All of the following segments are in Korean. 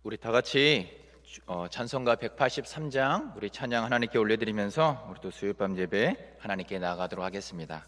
우리 다 같이 찬송가 183장 우리 찬양 하나님께 올려드리면서 우리 또 수요일밤 예배 하나님께 나아가도록 하겠습니다.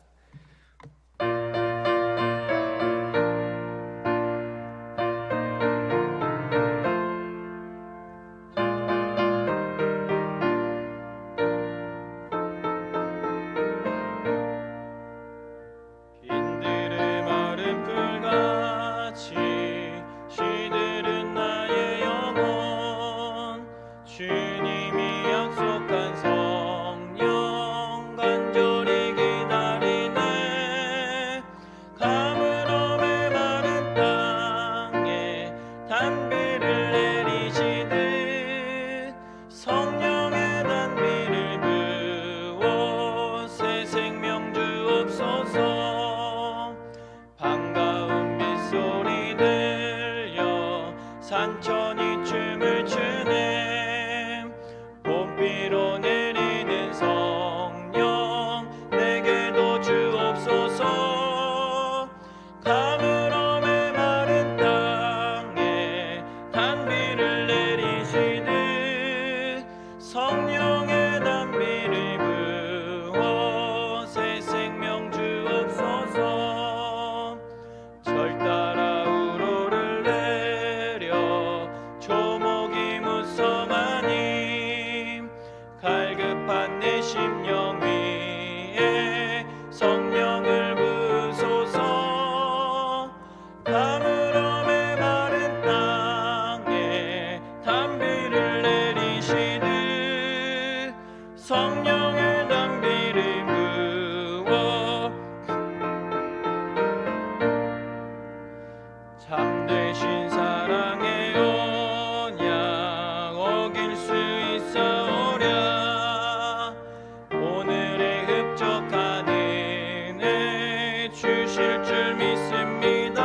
산천이 춤을 추네. 봄비로 내리는 성령 내게도 주옵소서. 가물어 메마른 땅에 단비를 내리시듯 성령의 단비를 부어 새 생명 주옵소서. 절 따라 갈급한 내 심령 위에 성령을 부소서. 가물어 메마른 땅에 단비를 내리시듯 성령의 단비를 부어 참되신 사랑의 언약 어길 수 있사오랴. 주실 줄 믿습니다.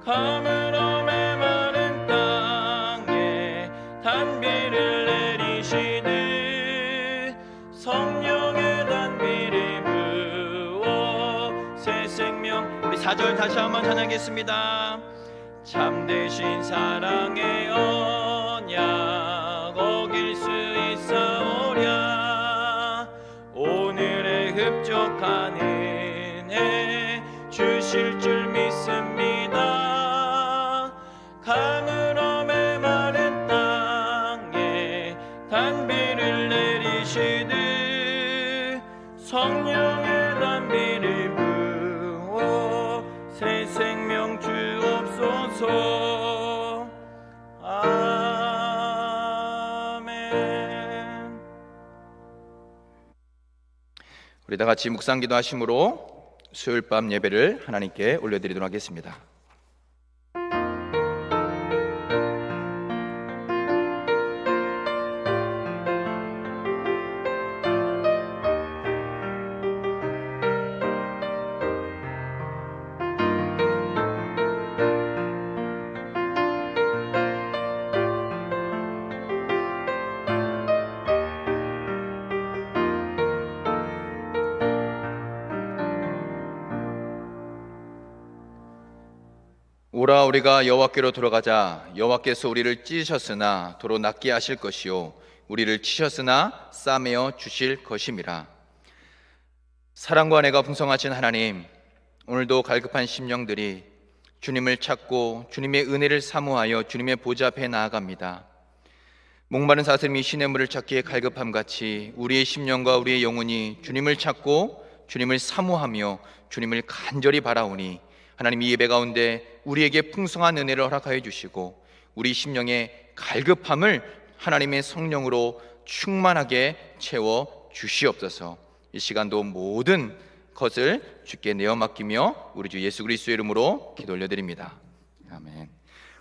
가물어 메마른 땅에 단비를 내리시듯 성령의 단비를 부어 새 생명. 우리 4절 다시 한번 찬양하겠습니다. 참되신 사랑의 언약 어길 수 있사오랴. 오늘의 흡족한 은혜 주실 줄 믿습니다. 가물어 메마른 땅에 단비를 내리시듯 성령의 단비를 부어 새 생명 주옵소서. 아멘. 우리 다 같이 묵상기도 하심으로 수요일 밤 예배를 하나님께 올려드리도록 하겠습니다. 오라 우리가 여호와께로 돌아가자. 여호와께서 우리를 찢으셨으나 도로 낫게 하실 것이요 우리를 치셨으나 싸매어 주실 것임이라. 사랑과 은혜가 풍성하신 하나님, 오늘도 갈급한 심령들이 주님을 찾고 주님의 은혜를 사모하여 주님의 보좌 앞에 나아갑니다. 목마른 사슴이 시냇물을 찾기에 갈급함같이 우리의 심령과 우리의 영혼이 주님을 찾고 주님을 사모하며 주님을 간절히 바라오니 하나님, 이 예배 가운데 우리에게 풍성한 은혜를 허락하여 주시고 우리 심령의 갈급함을 하나님의 성령으로 충만하게 채워 주시옵소서. 이 시간도 모든 것을 주께 내어 맡기며 우리 주 예수 그리스도의 이름으로 기도 올려드립니다. 아멘.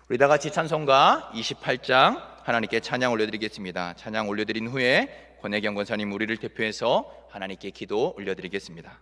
우리 다 같이 찬송가 28장 하나님께 찬양 올려드리겠습니다. 찬양 올려드린 후에 권혜경 권사님 우리를 대표해서 하나님께 기도 올려드리겠습니다.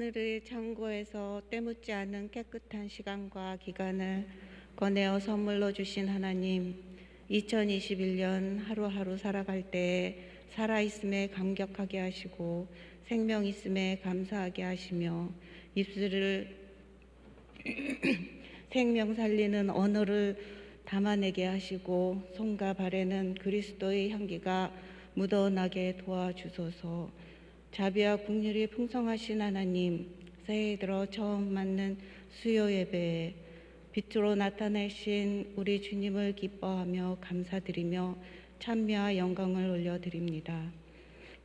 하늘의 창고에서 때묻지 않은 깨끗한 시간과 기간을 꺼내어 선물로 주신 하나님, 2021년 하루하루 살아갈 때에 살아있음에 감격하게 하시고 생명 있음에 감사하게 하시며 입술을 생명 살리는 언어를 담아내게 하시고 손과 발에는 그리스도의 향기가 묻어나게 도와주소서. 자비와 긍휼이 풍성하신 하나님, 새해 들어 처음 맞는 수요 예배에 빛으로 나타내신 우리 주님을 기뻐하며 감사드리며 찬미와 영광을 올려드립니다.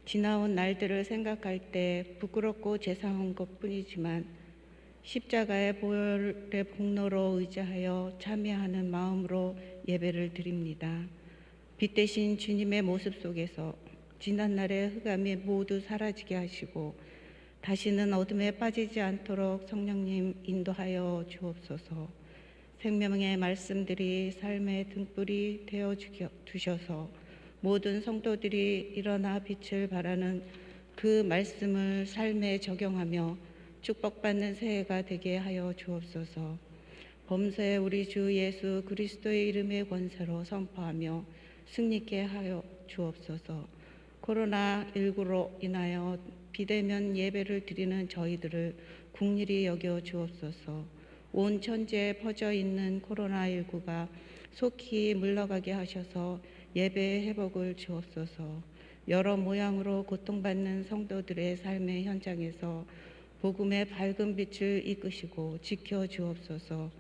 지나온 날들을 생각할 때 부끄럽고 죄송한 것뿐이지만 십자가의 보혈의 복로로 의지하여 참여하는 마음으로 예배를 드립니다. 빛 대신 주님의 모습 속에서 지난날의 흑암이 모두 사라지게 하시고 다시는 어둠에 빠지지 않도록 성령님 인도하여 주옵소서. 생명의 말씀들이 삶의 등불이 되어 주셔서 모든 성도들이 일어나 빛을 발하는 그 말씀을 삶에 적용하며 축복받는 새해가 되게 하여 주옵소서. 범사에 우리 주 예수 그리스도의 이름의 권세로 선포하며 승리케 하여 주옵소서. 코로나19로 인하여 비대면 예배를 드리는 저희들을 긍휼히 여겨 주옵소서. 온 천지에 퍼져 있는 코로나19가 속히 물러가게 하셔서 예배의 회복을 주옵소서. 여러 모양으로 고통받는 성도들의 삶의 현장에서 복음의 밝은 빛을 이끄시고 지켜 주옵소서.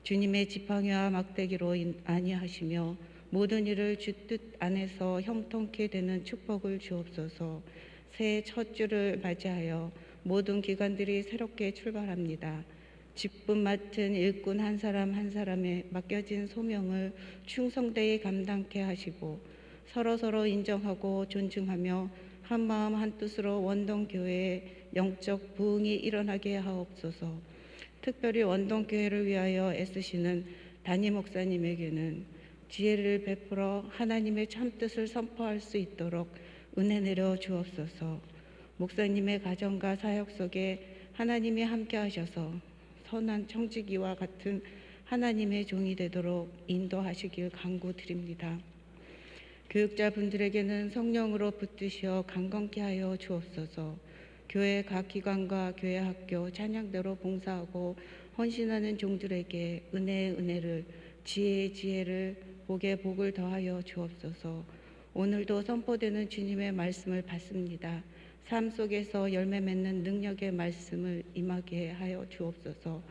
주님의 지팡이와 막대기로 안위하시며 모든 일을 주 뜻 안에서 형통케 되는 축복을 주옵소서. 새해 첫 주를 맞이하여 모든 기관들이 새롭게 출발합니다. 직분 맡은 일꾼 한 사람 한 사람에 맡겨진 소명을 충성되이 감당케 하시고 서로서로 인정하고 존중하며 한마음 한뜻으로 원동교회의 영적 부흥이 일어나게 하옵소서. 특별히 원동교회를 위하여 애쓰시는 담임 목사님에게는 지혜를 베풀어 하나님의 참뜻을 선포할 수 있도록 은혜 내려 주옵소서. 목사님의 가정과 사역 속에 하나님이 함께 하셔서 선한 청지기와 같은 하나님의 종이 되도록 인도하시길 간구드립니다. 교육자분들에게는 성령으로 붙드시어 강건케 하여 주옵소서. 교회 각 기관과 교회 학교 찬양대로 봉사하고 헌신하는 종들에게 은혜의 은혜를, 지혜의 지혜를, 복의 복을 더하여 주옵소서. 오늘도 선포되는 주님의 말씀을 받습니다. 삶 속에서 열매 맺는 능력의 말씀을 임하게 하여 주옵소서.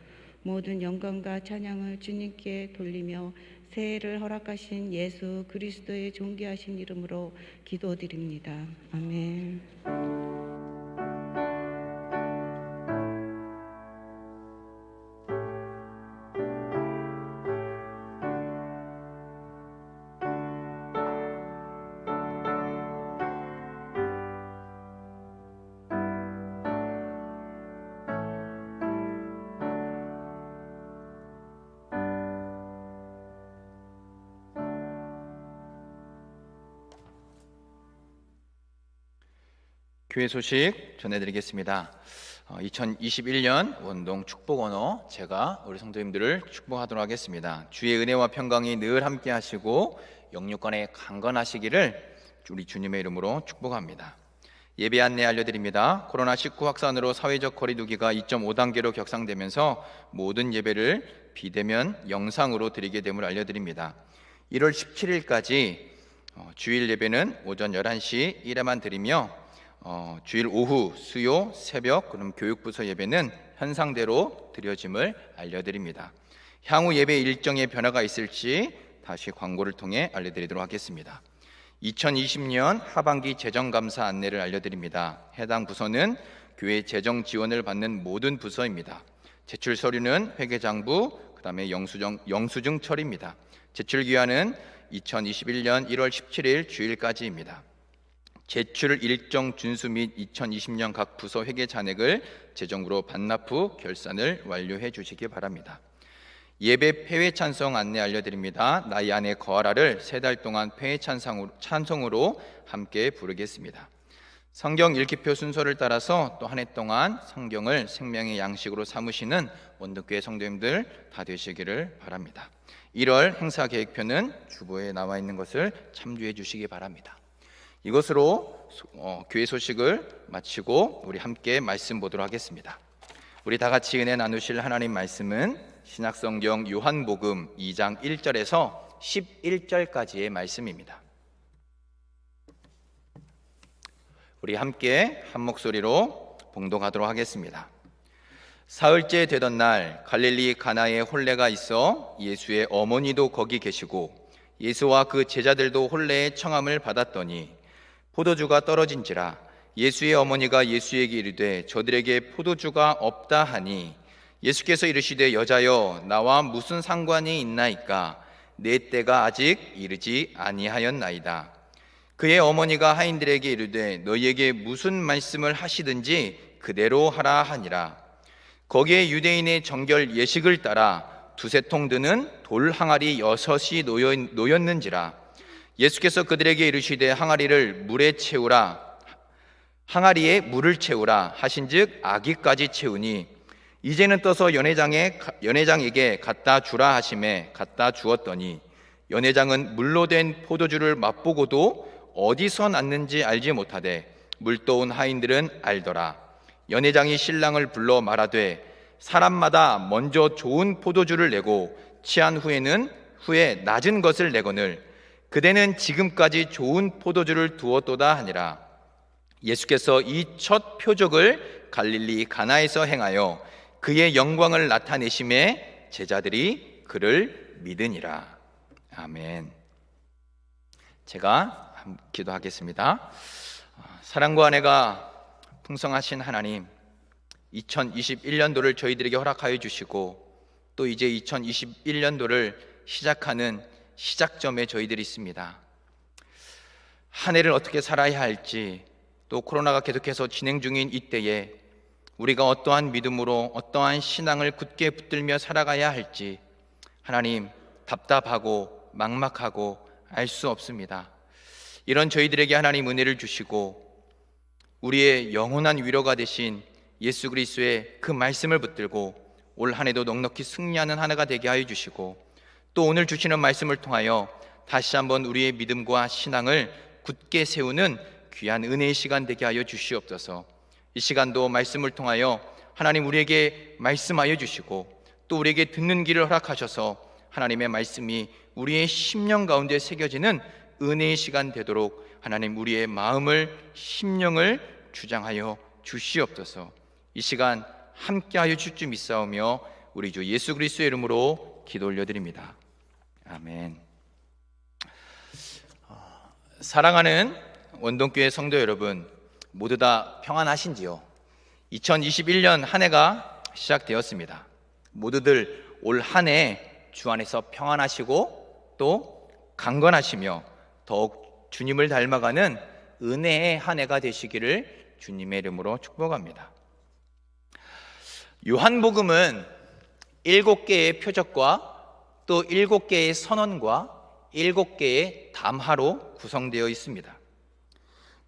모든 영광과 찬양을 주님께 돌리며 새해를 허락하신 예수 그리스도의 존귀하신 이름으로 기도드립니다. 아멘. 교회 소식 전해드리겠습니다. 2021년 원동 축복 언어, 제가 우리 성도님들을 축복하도록 하겠습니다. 주의 은혜와 평강이 늘 함께 하시고 영육간에 강건하시기를 우리 주님의 이름으로 축복합니다. 예배 안내 알려드립니다. 코로나19 확산으로 사회적 거리 두기가 2.5단계로 격상되면서 모든 예배를 비대면 영상으로 드리게 됨을 알려드립니다. 1월 17일까지 주일 예배는 오전 11시 1회만 드리며 주일 오후, 수요, 새벽, 그럼 교육부서 예배는 현상대로 드려짐을 알려드립니다. 향후 예배 일정에 변화가 있을지 다시 광고를 통해 알려드리도록 하겠습니다. 2020년 하반기 재정감사 안내를 알려드립니다. 해당 부서는 교회 재정 지원을 받는 모든 부서입니다. 제출 서류는 회계장부, 그 다음에 영수증 처리입니다. 제출 기한은 2021년 1월 17일 주일까지입니다. 제출 일정 준수 및 2020년 각 부서 회계 잔액을 재정으로 반납 후 결산을 완료해 주시기 바랍니다. 예배 폐회 찬송 안내 알려드립니다. 나이 안에 거하라를 3달 동안 폐회 찬송으로 함께 부르겠습니다. 성경 읽기표 순서를 따라서 또 한 해 동안 성경을 생명의 양식으로 삼으시는 원덕교회 성도님들 다 되시기를 바랍니다. 1월 행사 계획표는 주보에 나와 있는 것을 참조해 주시기 바랍니다. 이것으로 교회 소식을 마치고 우리 함께 말씀 보도록 하겠습니다. 우리 다 같이 은혜 나누실 하나님 말씀은 신약성경 요한복음 2장 1절에서 11절까지의 말씀입니다. 우리 함께 한 목소리로 봉독하도록 하겠습니다. 사흘째 되던 날 갈릴리 가나에 혼례가 있어 예수의 어머니도 거기 계시고 예수와 그 제자들도 혼례의 청함을 받았더니 포도주가 떨어진지라 예수의 어머니가 예수에게 이르되 저들에게 포도주가 없다 하니 예수께서 이르시되 여자여 나와 무슨 상관이 있나이까 내 때가 아직 이르지 아니하였나이다. 그의 어머니가 하인들에게 이르되 너희에게 무슨 말씀을 하시든지 그대로 하라 하니라. 거기에 유대인의 정결 예식을 따라 두세 통 드는 돌 항아리 6이 놓였는지라. 예수께서 그들에게 이르시되 항아리에 물을 채우라 하신즉 아기까지 채우니 이제는 떠서 연회장에게 갖다 주라 하심에 갖다 주었더니 연회장은 물로 된 포도주를 맛보고도 어디서 났는지 알지 못하되 물떠온 하인들은 알더라. 연회장이 신랑을 불러 말하되 사람마다 먼저 좋은 포도주를 내고 취한 후에 낮은 것을 내거늘 그대는 지금까지 좋은 포도주를 두었도다 하니라. 예수께서 이 첫 표적을 갈릴리 가나에서 행하여 그의 영광을 나타내심에 제자들이 그를 믿으니라. 아멘. 제가 기도하겠습니다. 사랑과 은혜가 풍성하신 하나님, 2021년도를 저희들에게 허락하여 주시고 또 이제 2021년도를 시작하는 시작점에 저희들이 있습니다. 한 해를 어떻게 살아야 할지, 또 코로나가 계속해서 진행 중인 이때에 우리가 어떠한 믿음으로 어떠한 신앙을 굳게 붙들며 살아가야 할지 하나님 답답하고 막막하고 알 수 없습니다. 이런 저희들에게 하나님 은혜를 주시고 우리의 영원한 위로가 되신 예수 그리스도의 그 말씀을 붙들고 올 한 해도 넉넉히 승리하는 한 해가 되게 하여 주시고 또 오늘 주시는 말씀을 통하여 다시 한번 우리의 믿음과 신앙을 굳게 세우는 귀한 은혜의 시간 되게 하여 주시옵소서. 이 시간도 말씀을 통하여 하나님 우리에게 말씀하여 주시고 또 우리에게 듣는 길을 허락하셔서 하나님의 말씀이 우리의 심령 가운데 새겨지는 은혜의 시간 되도록 하나님 우리의 마음을 심령을 주장하여 주시옵소서. 이 시간 함께하여 줄 줄 믿사오며 우리 주 예수 그리스도의 이름으로 기도 올려드립니다. 아멘. 사랑하는 원동교회 성도 여러분, 모두 다 평안하신지요? 2021년 한 해가 시작되었습니다. 모두들 올 한 해 주 안에서 평안하시고 또 강건하시며 더욱 주님을 닮아가는 은혜의 한 해가 되시기를 주님의 이름으로 축복합니다. 요한복음은 7개의 표적과 또 7개의 선언과 7개의 담화로 구성되어 있습니다.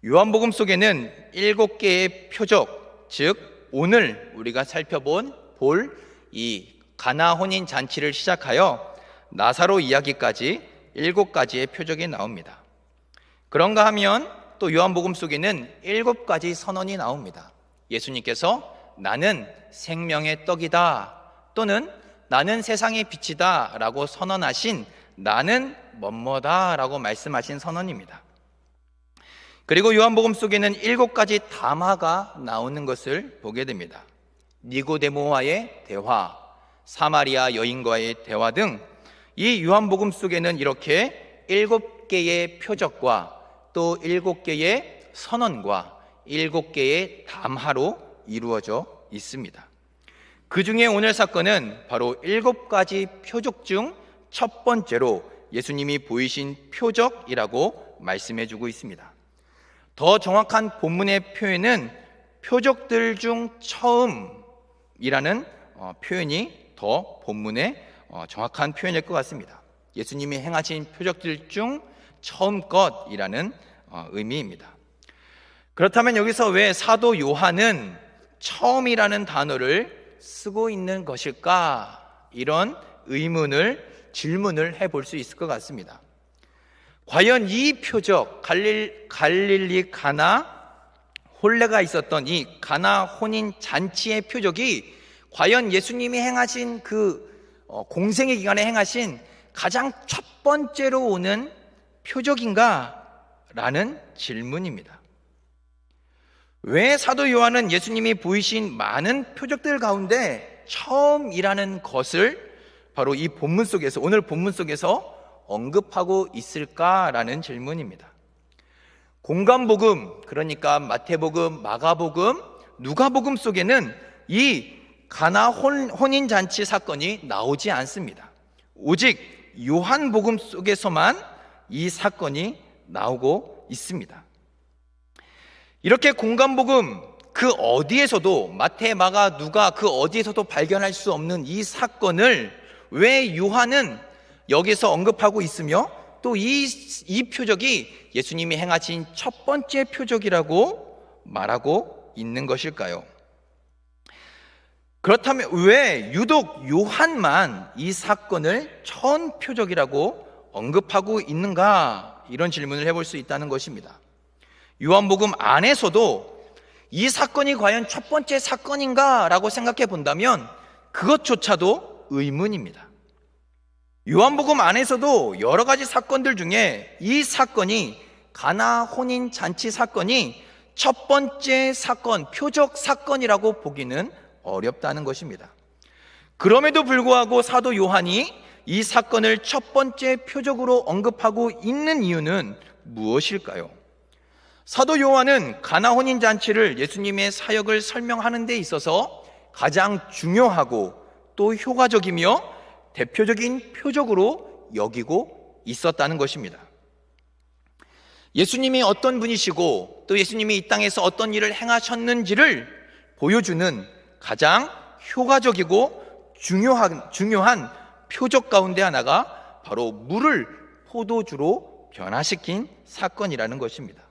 요한복음 속에는 7개의 표적, 즉 오늘 우리가 볼 이 가나 혼인 잔치를 시작하여 나사로 이야기까지 7가지의 표적이 나옵니다. 그런가 하면 또 요한복음 속에는 7가지 선언이 나옵니다. 예수님께서 나는 생명의 떡이다 또는 나는 세상의 빛이다 라고 선언하신 나는 뭐뭐다 라고 말씀하신 선언입니다. 그리고 요한복음 속에는 7가지 담화가 나오는 것을 보게 됩니다. 니고데모와의 대화, 사마리아 여인과의 대화 등 이 요한복음 속에는 이렇게 7개의 표적과 또 7개의 선언과 7개의 담화로 이루어져 있습니다. 그 중에 오늘 사건은 바로 7가지 표적 중 첫 번째로 예수님이 보이신 표적이라고 말씀해주고 있습니다. 더 정확한 본문의 표현은 표적들 중 처음이라는 표현이 더 본문의 정확한 표현일 것 같습니다. 예수님이 행하신 표적들 중 처음 것이라는 의미입니다. 그렇다면 여기서 왜 사도 요한은 처음이라는 단어를 쓰고 있는 것일까? 이런 질문을 해볼 수 있을 것 같습니다. 과연 이 표적, 갈릴리 가나 혼례가 있었던 이 가나 혼인 잔치의 표적이 과연 예수님이 행하신 공생의 기간에 행하신 가장 첫 번째로 오는 표적인가? 라는 질문입니다. 왜 사도 요한은 예수님이 보이신 많은 표적들 가운데 처음이라는 것을 바로 이 본문 속에서, 오늘 본문 속에서 언급하고 있을까라는 질문입니다. 공관복음, 그러니까 마태복음, 마가복음, 누가복음 속에는 이 가나 혼인잔치 사건이 나오지 않습니다. 오직 요한복음 속에서만 이 사건이 나오고 있습니다. 이렇게 공관복음 그 어디에서도, 마태, 마가, 누가 그 어디에서도 발견할 수 없는 이 사건을 왜 요한은 여기서 언급하고 있으며 또 이 표적이 예수님이 행하신 첫 번째 표적이라고 말하고 있는 것일까요? 그렇다면 왜 유독 요한만 이 사건을 처음 표적이라고 언급하고 있는가? 이런 질문을 해볼 수 있다는 것입니다. 요한복음 안에서도 이 사건이 과연 첫 번째 사건인가? 라고 생각해 본다면 그것조차도 의문입니다. 요한복음 안에서도 여러 가지 사건들 중에 이 사건이, 가나 혼인 잔치 사건이 첫 번째 사건, 표적 사건이라고 보기는 어렵다는 것입니다. 그럼에도 불구하고 사도 요한이 이 사건을 첫 번째 표적으로 언급하고 있는 이유는 무엇일까요? 사도 요한은 가나 혼인 잔치를 예수님의 사역을 설명하는 데 있어서 가장 중요하고 또 효과적이며 대표적인 표적으로 여기고 있었다는 것입니다. 예수님이 어떤 분이시고 또 예수님이 이 땅에서 어떤 일을 행하셨는지를 보여주는 가장 효과적이고 중요한 표적 가운데 하나가 바로 물을 포도주로 변화시킨 사건이라는 것입니다.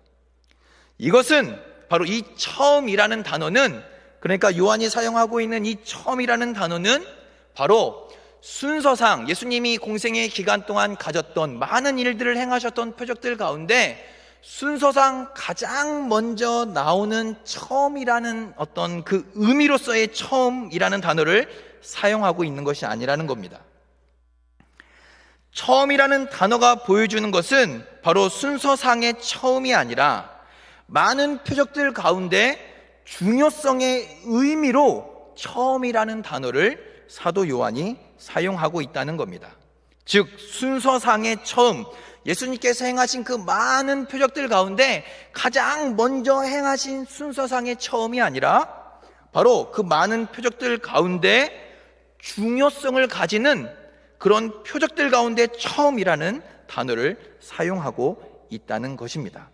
이것은 바로 이 처음이라는 단어는, 그러니까 요한이 사용하고 있는 이 처음이라는 단어는 바로 순서상 예수님이 공생의 기간 동안 가졌던 많은 일들을 행하셨던 표적들 가운데 순서상 가장 먼저 나오는 처음이라는 어떤 그 의미로서의 처음이라는 단어를 사용하고 있는 것이 아니라는 겁니다. 처음이라는 단어가 보여주는 것은 바로 순서상의 처음이 아니라 많은 표적들 가운데 중요성의 의미로 처음이라는 단어를 사도 요한이 사용하고 있다는 겁니다. 즉 순서상의 처음, 예수님께서 행하신 그 많은 표적들 가운데 가장 먼저 행하신 순서상의 처음이 아니라 바로 그 많은 표적들 가운데 중요성을 가지는 그런 표적들 가운데 처음이라는 단어를 사용하고 있다는 것입니다.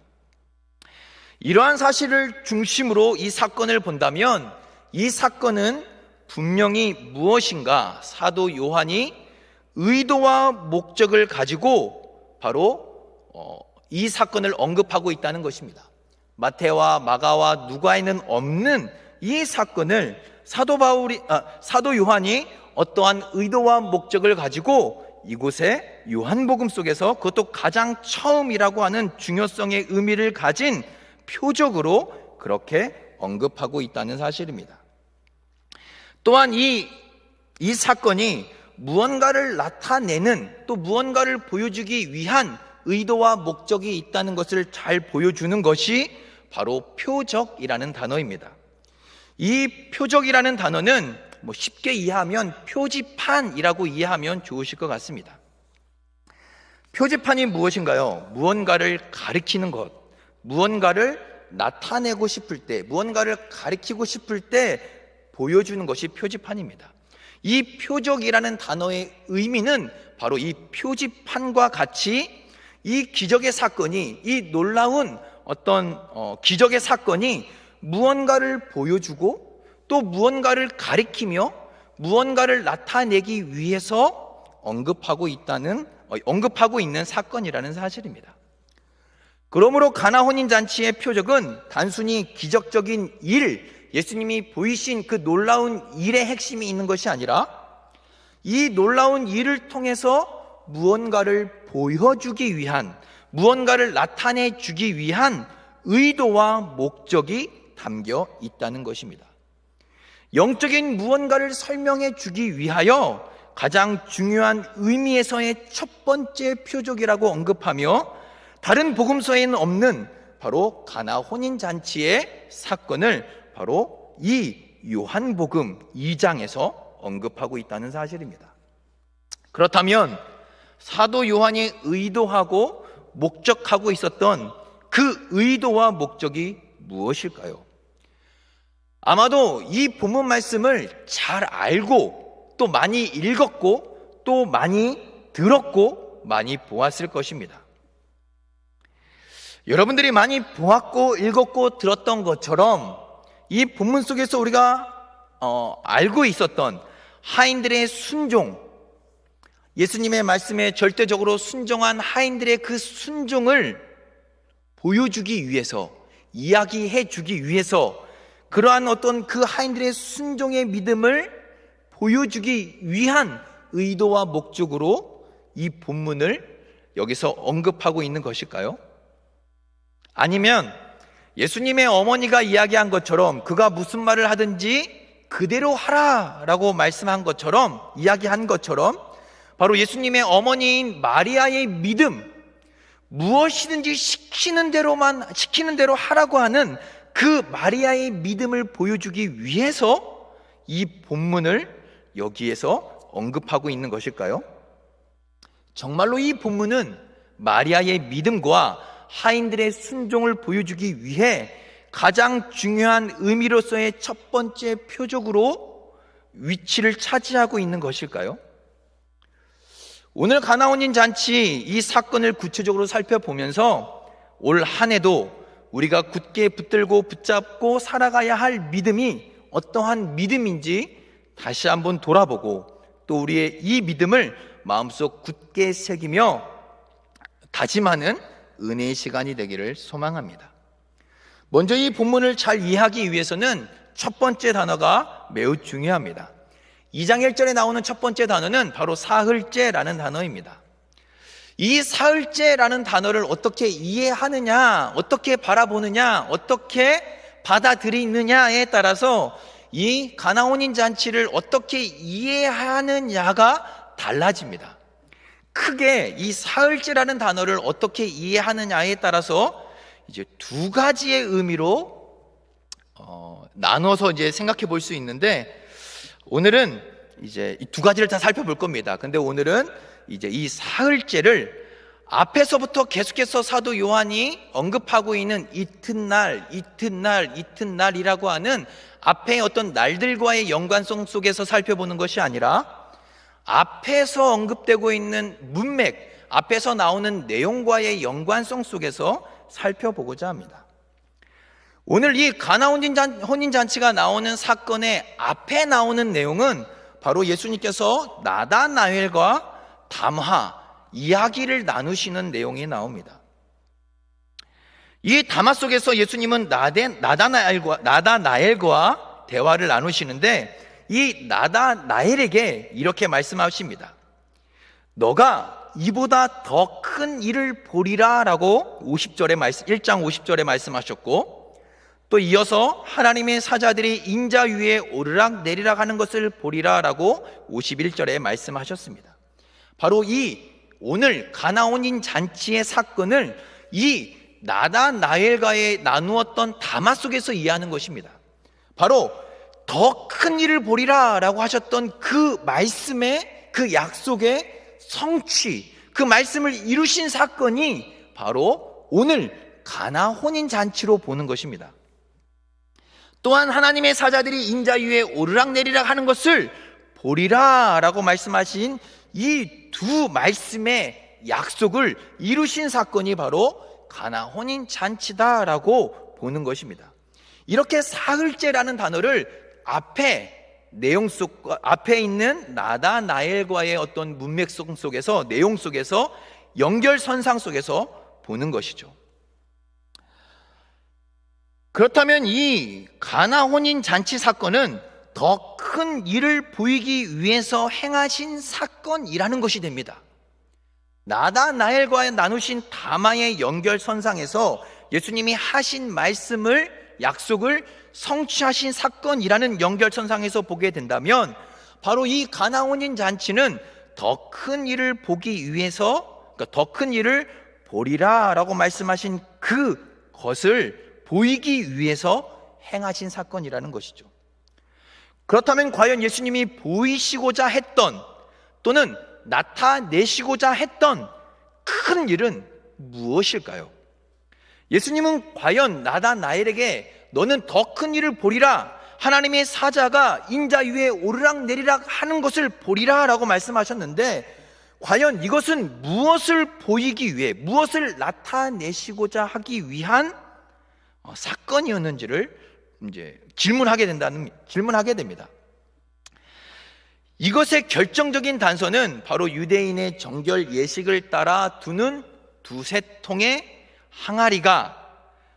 이러한 사실을 중심으로 이 사건을 본다면 이 사건은 분명히 무엇인가 사도 요한이 의도와 목적을 가지고 바로 이 사건을 언급하고 있다는 것입니다. 마태와 마가와 누가에는 없는 이 사건을 사도 요한이 어떠한 의도와 목적을 가지고 이곳에 요한복음 속에서 그것도 가장 처음이라고 하는 중요성의 의미를 가진 표적으로 그렇게 언급하고 있다는 사실입니다. 또한 이 사건이 무언가를 나타내는 또 무언가를 보여주기 위한 의도와 목적이 있다는 것을 잘 보여주는 것이 바로 표적이라는 단어입니다. 이 표적이라는 단어는 쉽게 이해하면 표지판이라고 이해하면 좋으실 것 같습니다. 표지판이 무엇인가요? 무언가를 가리키는 것, 무언가를 나타내고 싶을 때, 무언가를 가리키고 싶을 때 보여주는 것이 표지판입니다. 이 표적이라는 단어의 의미는 바로 이 표지판과 같이 이 기적의 사건이, 이 놀라운 어떤 기적의 사건이 무언가를 보여주고 또 무언가를 가리키며 무언가를 나타내기 위해서 언급하고 있는 사건이라는 사실입니다. 그러므로 가나 혼인잔치의 표적은 단순히 기적적인 일, 예수님이 보이신 그 놀라운 일의 핵심이 있는 것이 아니라 이 놀라운 일을 통해서 무언가를 보여주기 위한, 무언가를 나타내주기 위한 의도와 목적이 담겨 있다는 것입니다. 영적인 무언가를 설명해 주기 위하여 가장 중요한 의미에서의 첫 번째 표적이라고 언급하며 다른 복음서에는 없는 바로 가나 혼인잔치의 사건을 바로 이 요한복음 2장에서 언급하고 있다는 사실입니다. 그렇다면 사도 요한이 의도하고 목적하고 있었던 그 의도와 목적이 무엇일까요? 아마도 이 본문 말씀을 잘 알고 또 많이 읽었고 또 많이 들었고 많이 보았을 것입니다. 여러분들이 많이 보았고 읽었고 들었던 것처럼 이 본문 속에서 우리가 알고 있었던 하인들의 순종, 예수님의 말씀에 절대적으로 순종한 하인들의 그 순종을 보여주기 위해서, 이야기해 주기 위해서 그러한 어떤 그 하인들의 순종의 믿음을 보여주기 위한 의도와 목적으로 이 본문을 여기서 언급하고 있는 것일까요? 아니면 예수님의 어머니가 이야기한 것처럼 그가 무슨 말을 하든지 그대로 하라라고 말씀한 것처럼, 이야기한 것처럼 바로 예수님의 어머니인 마리아의 믿음, 무엇이든지 시키는 대로 하라고 하는 그 마리아의 믿음을 보여주기 위해서 이 본문을 여기에서 언급하고 있는 것일까요? 정말로 이 본문은 마리아의 믿음과 하인들의 순종을 보여주기 위해 가장 중요한 의미로서의 첫 번째 표적으로 위치를 차지하고 있는 것일까요? 오늘 가나 혼인 잔치 이 사건을 구체적으로 살펴보면서 올 한 해도 우리가 굳게 붙들고 붙잡고 살아가야 할 믿음이 어떠한 믿음인지 다시 한번 돌아보고 또 우리의 이 믿음을 마음속 굳게 새기며 다짐하는 은혜의 시간이 되기를 소망합니다. 먼저 이 본문을 잘 이해하기 위해서는 첫 번째 단어가 매우 중요합니다. 2장 1절에 나오는 첫 번째 단어는 바로 사흘째라는 단어입니다. 이 사흘째라는 단어를 어떻게 이해하느냐, 어떻게 바라보느냐, 어떻게 받아들이느냐에 따라서 이 가나 혼인 잔치를 어떻게 이해하느냐가 달라집니다. 크게 이 사흘째라는 단어를 어떻게 이해하느냐에 따라서 이제 두 가지의 의미로 나눠서 이제 생각해 볼 수 있는데, 오늘은 이제 이 두 가지를 다 살펴볼 겁니다. 근데 오늘은 이제 이 사흘째를 앞에서부터 계속해서 사도 요한이 언급하고 있는 이튿날이라고 하는 앞에 어떤 날들과의 연관성 속에서 살펴보는 것이 아니라 앞에서 언급되고 있는 문맥, 앞에서 나오는 내용과의 연관성 속에서 살펴보고자 합니다. 오늘 이 가나 혼인잔치가 나오는 사건의 앞에 나오는 내용은 바로 예수님께서 나다나엘과 담화, 이야기를 나누시는 내용이 나옵니다. 이 담화 속에서 예수님은 나다나엘과 대화를 나누시는데 이 나다나엘에게 이렇게 말씀하십니다. 너가 이보다 더 큰 일을 보리라 라고 1장 50절에 말씀하셨고, 또 이어서 하나님의 사자들이 인자 위에 오르락 내리락 하는 것을 보리라 라고 51절에 말씀하셨습니다. 바로 이 오늘 가나 혼인 잔치의 사건을 이 나다나엘과의 나누었던 담화 속에서 이해하는 것입니다. 바로 더 큰 일을 보리라 라고 하셨던 그 말씀의 그 약속의 성취, 그 말씀을 이루신 사건이 바로 오늘 가나 혼인 잔치로 보는 것입니다. 또한 하나님의 사자들이 인자 위에 오르락내리락 하는 것을 보리라 라고 말씀하신 이 두 말씀의 약속을 이루신 사건이 바로 가나 혼인 잔치다라고 보는 것입니다. 이렇게 사흘째라는 단어를 앞에 있는 나다나엘과의 어떤 문맥성 속에서, 내용 속에서, 연결선상 속에서 보는 것이죠. 그렇다면 이 가나 혼인 잔치 사건은 더 큰 일을 보이기 위해서 행하신 사건이라는 것이 됩니다. 나다나엘과 나누신 다마의 연결선상에서 예수님이 하신 말씀을, 약속을 성취하신 사건이라는 연결선상에서 보게 된다면 바로 이 가나 혼인 잔치는 더 큰 일을 보기 위해서, 그러니까 더 큰 일을 보리라 라고 말씀하신 그것을 보이기 위해서 행하신 사건이라는 것이죠. 그렇다면 과연 예수님이 보이시고자 했던 또는 나타내시고자 했던 큰 일은 무엇일까요? 예수님은 과연 나다나엘에게 너는 더 큰 일을 보리라, 하나님의 사자가 인자 위에 오르락내리락 하는 것을 보리라 라고 말씀하셨는데, 과연 이것은 무엇을 보이기 위해, 무엇을 나타내시고자 하기 위한 사건이었는지를 이제 질문하게 됩니다. 이것의 결정적인 단서는 바로 유대인의 정결 예식을 따라 두는 두세 통의 항아리가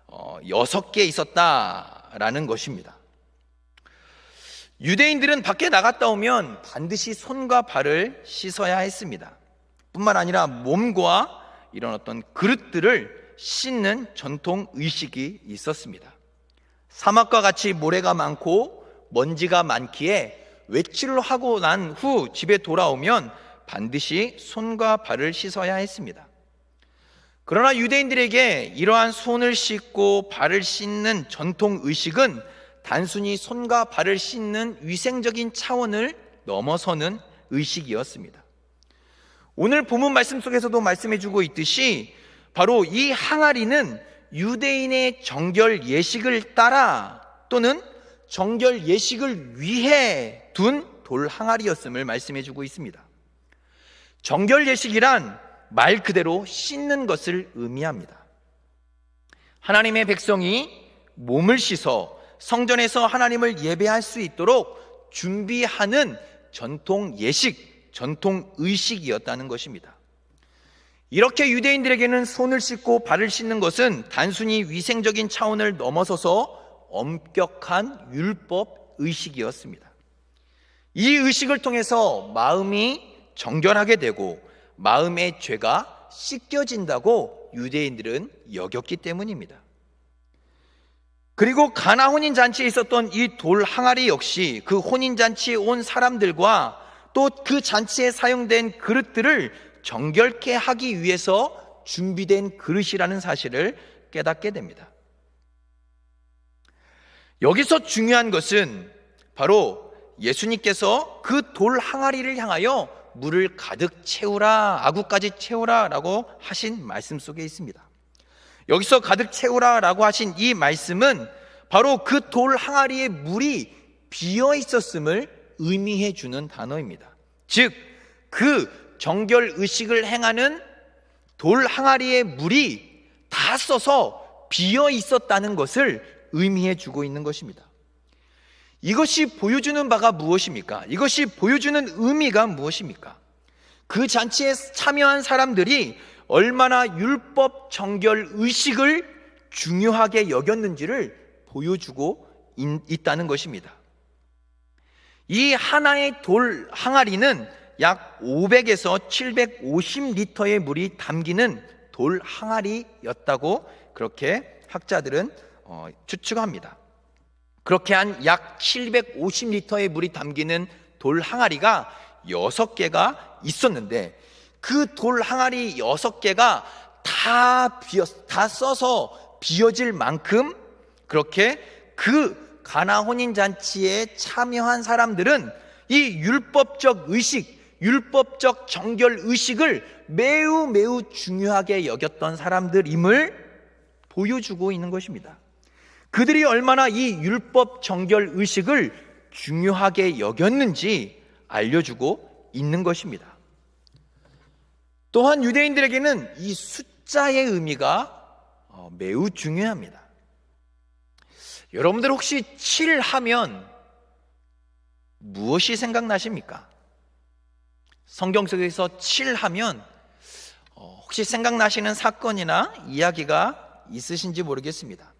6개 있었다라는 것입니다. 유대인들은 밖에 나갔다 오면 반드시 손과 발을 씻어야 했습니다. 뿐만 아니라 몸과 이런 어떤 그릇들을 씻는 전통 의식이 있었습니다. 사막과 같이 모래가 많고 먼지가 많기에 외출을 하고 난 후 집에 돌아오면 반드시 손과 발을 씻어야 했습니다. 그러나 유대인들에게 이러한 손을 씻고 발을 씻는 전통 의식은 단순히 손과 발을 씻는 위생적인 차원을 넘어서는 의식이었습니다. 오늘 본문 말씀 속에서도 말씀해주고 있듯이 바로 이 항아리는 유대인의 정결 예식을 따라 또는 정결 예식을 위해 둔 돌 항아리였음을 말씀해주고 있습니다. 정결 예식이란 말 그대로 씻는 것을 의미합니다. 하나님의 백성이 몸을 씻어 성전에서 하나님을 예배할 수 있도록 준비하는 전통 예식, 전통 의식이었다는 것입니다. 이렇게 유대인들에게는 손을 씻고 발을 씻는 것은 단순히 위생적인 차원을 넘어서서 엄격한 율법 의식이었습니다. 이 의식을 통해서 마음이 정결하게 되고 마음의 죄가 씻겨진다고 유대인들은 여겼기 때문입니다. 그리고 가나 혼인잔치에 있었던 이 돌 항아리 역시 그 혼인잔치에 온 사람들과 또 그 잔치에 사용된 그릇들을 정결케 하기 위해서 준비된 그릇이라는 사실을 깨닫게 됩니다. 여기서 중요한 것은 바로 예수님께서 그 돌 항아리를 향하여 물을 가득 채우라, 아구까지 채우라 라고 하신 말씀 속에 있습니다. 여기서 가득 채우라 라고 하신 이 말씀은 바로 그 돌 항아리에 물이 비어 있었음을 의미해 주는 단어입니다. 즉, 그 정결 의식을 행하는 돌 항아리의 물이 다 써서 비어 있었다는 것을 의미해 주고 있는 것입니다. 이것이 보여주는 바가 무엇입니까? 이것이 보여주는 의미가 무엇입니까? 그 잔치에 참여한 사람들이 얼마나 율법 정결 의식을 중요하게 여겼는지를 보여주고 있다는 것입니다. 이 하나의 돌 항아리는 약 500에서 750리터의 물이 담기는 돌 항아리였다고 그렇게 학자들은 추측합니다. 그렇게 한 약 750리터의 물이 담기는 돌 항아리가 6개가 있었는데 그 돌 항아리 6개가 다 써서 비어질 만큼 그렇게 그 가나 혼인잔치에 참여한 사람들은 이 율법적 의식, 율법적 정결 의식을 매우 매우 중요하게 여겼던 사람들임을 보여주고 있는 것입니다. 그들이 얼마나 이 율법 정결 의식을 중요하게 여겼는지 알려주고 있는 것입니다. 또한 유대인들에게는 이 숫자의 의미가 매우 중요합니다. 여러분들 혹시 7 하면 무엇이 생각나십니까? 성경 속에서 7 하면 혹시 생각나시는 사건이나 이야기가 있으신지 모르겠습니다.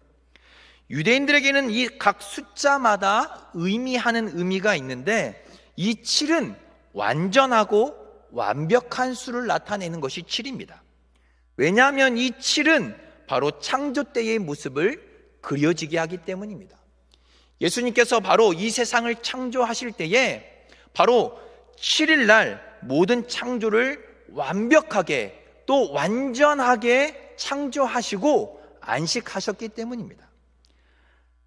유대인들에게는 이 각 숫자마다 의미하는 의미가 있는데, 이 7은 완전하고 완벽한 수를 나타내는 것이 7입니다. 왜냐하면 이 7은 바로 창조 때의 모습을 그려지게 하기 때문입니다. 예수님께서 바로 이 세상을 창조하실 때에 바로 7일 날 모든 창조를 완벽하게 또 완전하게 창조하시고 안식하셨기 때문입니다.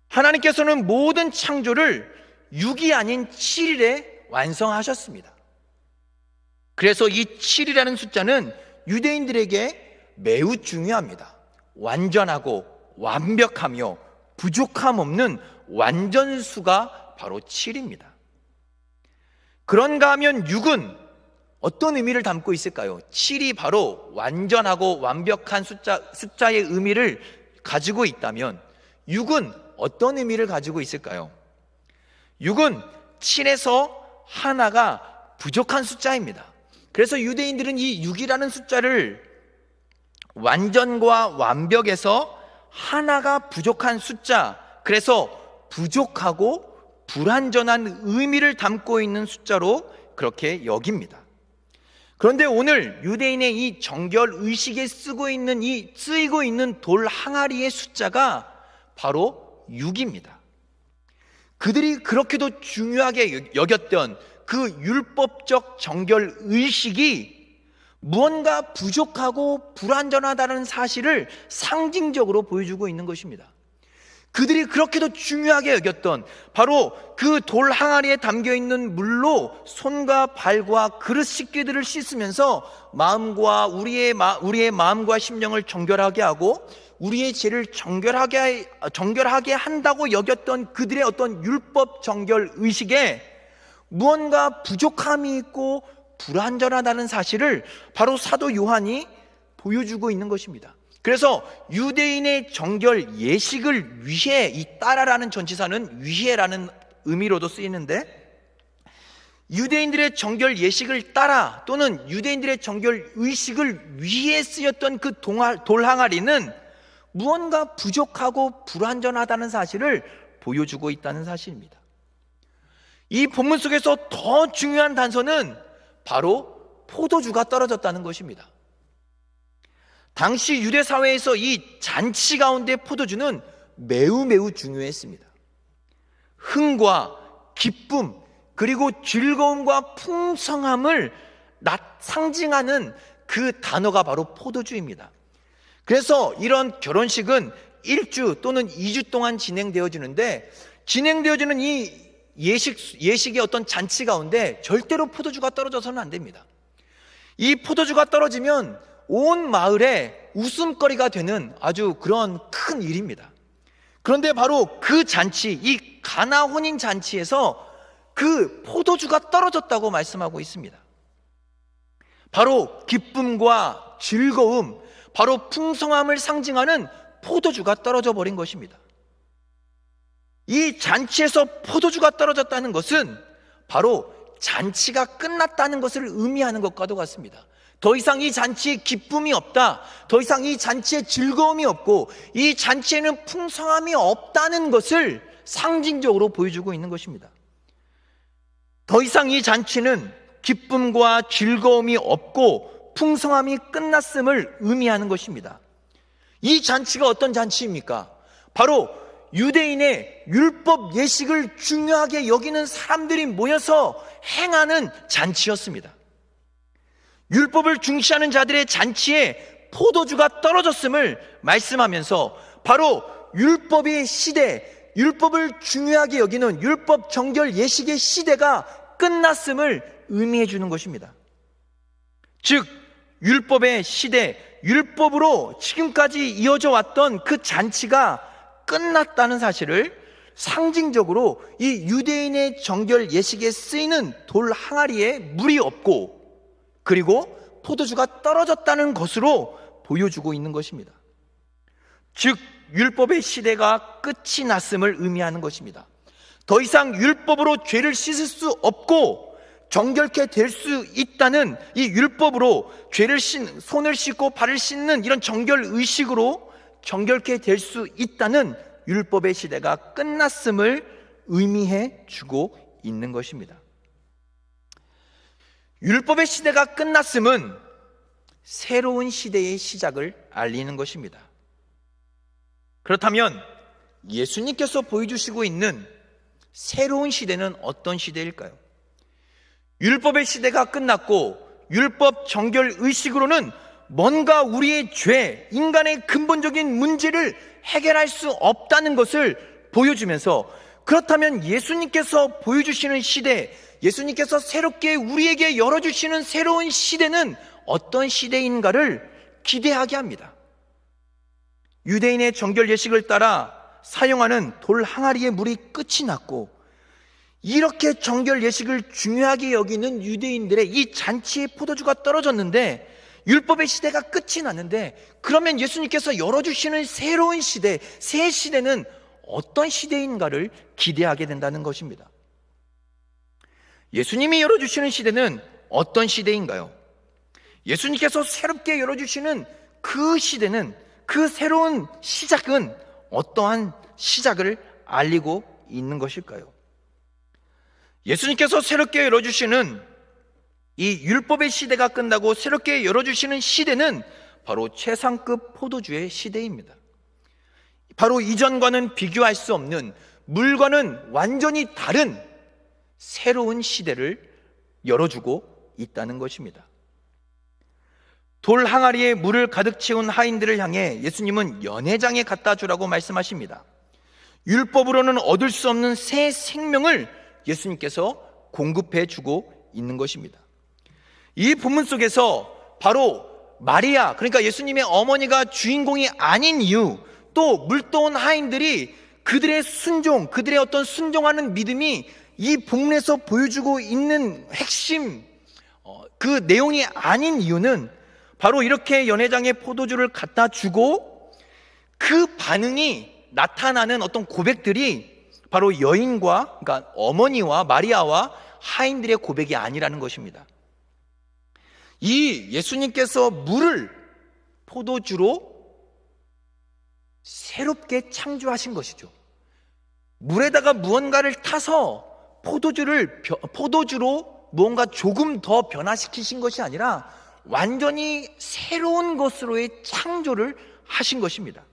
하나님께서는 모든 창조를 6이 아닌 7일에 완성하셨습니다. 그래서 이 7이라는 숫자는 유대인들에게 매우 중요합니다. 완전하고 완벽하며 부족함 없는 완전수가 바로 7입니다. 그런가 하면 6은 어떤 의미를 담고 있을까요? 7이 바로 완전하고 완벽한 숫자의 의미를 가지고 있다면 6은 어떤 의미를 가지고 있을까요? 6은 7에서 하나가 부족한 숫자입니다. 그래서 유대인들은 이 6이라는 숫자를 완전과 완벽에서 하나가 부족한 숫자, 그래서 부족하고 불완전한 의미를 담고 있는 숫자로 그렇게 여깁니다. 그런데 오늘 유대인의 이 정결 의식에 쓰이고 있는 돌 항아리의 숫자가 바로 6입니다. 그들이 그렇게도 중요하게 여겼던 그 율법적 정결 의식이 무언가 부족하고 불완전하다는 사실을 상징적으로 보여주고 있는 것입니다. 그들이 그렇게도 중요하게 여겼던 바로 그 돌 항아리에 담겨 있는 물로 손과 발과 그릇 식기들을 씻으면서 우리의 마음과 심령을 정결하게 하고 우리의 죄를 정결하게 한다고 여겼던 그들의 어떤 율법 정결 의식에 무언가 부족함이 있고 불완전하다는 사실을 바로 사도 요한이 보여주고 있는 것입니다. 그래서 유대인의 정결 예식을 위해, 이 따라라는 전치사는 위해라는 의미로도 쓰이는데, 유대인들의 정결 예식을 따라 또는 유대인들의 정결 의식을 위해 쓰였던 그 돌 항아리는 무언가 부족하고 불완전하다는 사실을 보여주고 있다는 사실입니다. 이 본문 속에서 더 중요한 단서는 바로 포도주가 떨어졌다는 것입니다. 당시 유대 사회에서 이 잔치 가운데 포도주는 매우 중요했습니다. 흥과 기쁨 그리고 즐거움과 풍성함을 상징하는 그 단어가 바로 포도주입니다. 그래서 이런 결혼식은 1주 또는 2주 동안 진행되어지는데, 진행되어지는 이 예식의 어떤 잔치 가운데 절대로 포도주가 떨어져서는 안 됩니다. 이 포도주가 떨어지면 온 마을에 웃음거리가 되는 아주 그런 큰 일입니다. 그런데 바로 그 잔치, 이 가나 혼인 잔치에서 그 포도주가 떨어졌다고 말씀하고 있습니다. 바로 기쁨과 즐거움, 바로 풍성함을 상징하는 포도주가 떨어져 버린 것입니다. 이 잔치에서 포도주가 떨어졌다는 것은 바로 잔치가 끝났다는 것을 의미하는 것과도 같습니다. 더 이상 이 잔치에 기쁨이 없다, 더 이상 이 잔치에 즐거움이 없고 이 잔치에는 풍성함이 없다는 것을 상징적으로 보여주고 있는 것입니다. 더 이상 이 잔치는 기쁨과 즐거움이 없고 풍성함이 끝났음을 의미하는 것입니다. 이 잔치가 어떤 잔치입니까? 바로 유대인의 율법 예식을 중요하게 여기는 사람들이 모여서 행하는 잔치였습니다. 율법을 중시하는 자들의 잔치에 포도주가 떨어졌음을 말씀하면서 바로 율법의 시대, 율법을 중요하게 여기는 율법 정결 예식의 시대가 끝났음을 의미해 주는 것입니다. 즉 율법의 시대, 율법으로 지금까지 이어져 왔던 그 잔치가 끝났다는 사실을 상징적으로 이 유대인의 정결 예식에 쓰이는 돌 항아리에 물이 없고 그리고 포도주가 떨어졌다는 것으로 보여주고 있는 것입니다. 즉 율법의 시대가 끝이 났음을 의미하는 것입니다. 더 이상 율법으로 죄를 씻을 수 없고 정결케 될 수 있다는 이 율법으로 손을 씻고 발을 씻는 이런 정결 의식으로 정결케 될 수 있다는 율법의 시대가 끝났음을 의미해 주고 있는 것입니다. 율법의 시대가 끝났음은 새로운 시대의 시작을 알리는 것입니다. 그렇다면 예수님께서 보여주시고 있는 새로운 시대는 어떤 시대일까요? 율법의 시대가 끝났고 율법 정결 의식으로는 뭔가 우리의 죄, 인간의 근본적인 문제를 해결할 수 없다는 것을 보여주면서, 그렇다면 예수님께서 보여주시는 시대, 예수님께서 새롭게 우리에게 열어주시는 새로운 시대는 어떤 시대인가를 기대하게 합니다. 유대인의 정결 예식을 따라 사용하는 돌 항아리의 물이 끝이 났고, 이렇게 정결 예식을 중요하게 여기는 유대인들의 이 잔치의 포도주가 떨어졌는데, 율법의 시대가 끝이 났는데, 그러면 예수님께서 열어주시는 새로운 시대, 새 시대는 어떤 시대인가를 기대하게 된다는 것입니다. 예수님이 열어주시는 시대는 어떤 시대인가요? 예수님께서 새롭게 열어주시는 그 시대는, 그 새로운 시작은 어떠한 시작을 알리고 있는 것일까요? 예수님께서 새롭게 열어주시는 이 율법의 시대가 끝나고 새롭게 열어주시는 시대는 바로 최상급 포도주의 시대입니다. 바로 이전과는 비교할 수 없는, 물과는 완전히 다른 새로운 시대를 열어주고 있다는 것입니다. 돌 항아리에 물을 가득 채운 하인들을 향해 예수님은 연회장에 갖다 주라고 말씀하십니다. 율법으로는 얻을 수 없는 새 생명을 예수님께서 공급해 주고 있는 것입니다. 이 본문 속에서 바로 마리아, 그러니까 예수님의 어머니가 주인공이 아닌 이유, 또 물떠온 하인들이 그들의 순종, 그들의 어떤 순종하는 믿음이 이 본문에서 보여주고 있는 핵심, 그 내용이 아닌 이유는 바로 이렇게 연회장에 포도주를 갖다 주고 그 반응이 나타나는 어떤 고백들이 바로 여인과, 그러니까 어머니와 마리아와 하인들의 고백이 아니라는 것입니다. 이 예수님께서 물을 포도주로 새롭게 창조하신 것이죠. 물에다가 무언가를 타서 포도주로 무언가 조금 더 변화시키신 것이 아니라 완전히 새로운 것으로의 창조를 하신 것입니다.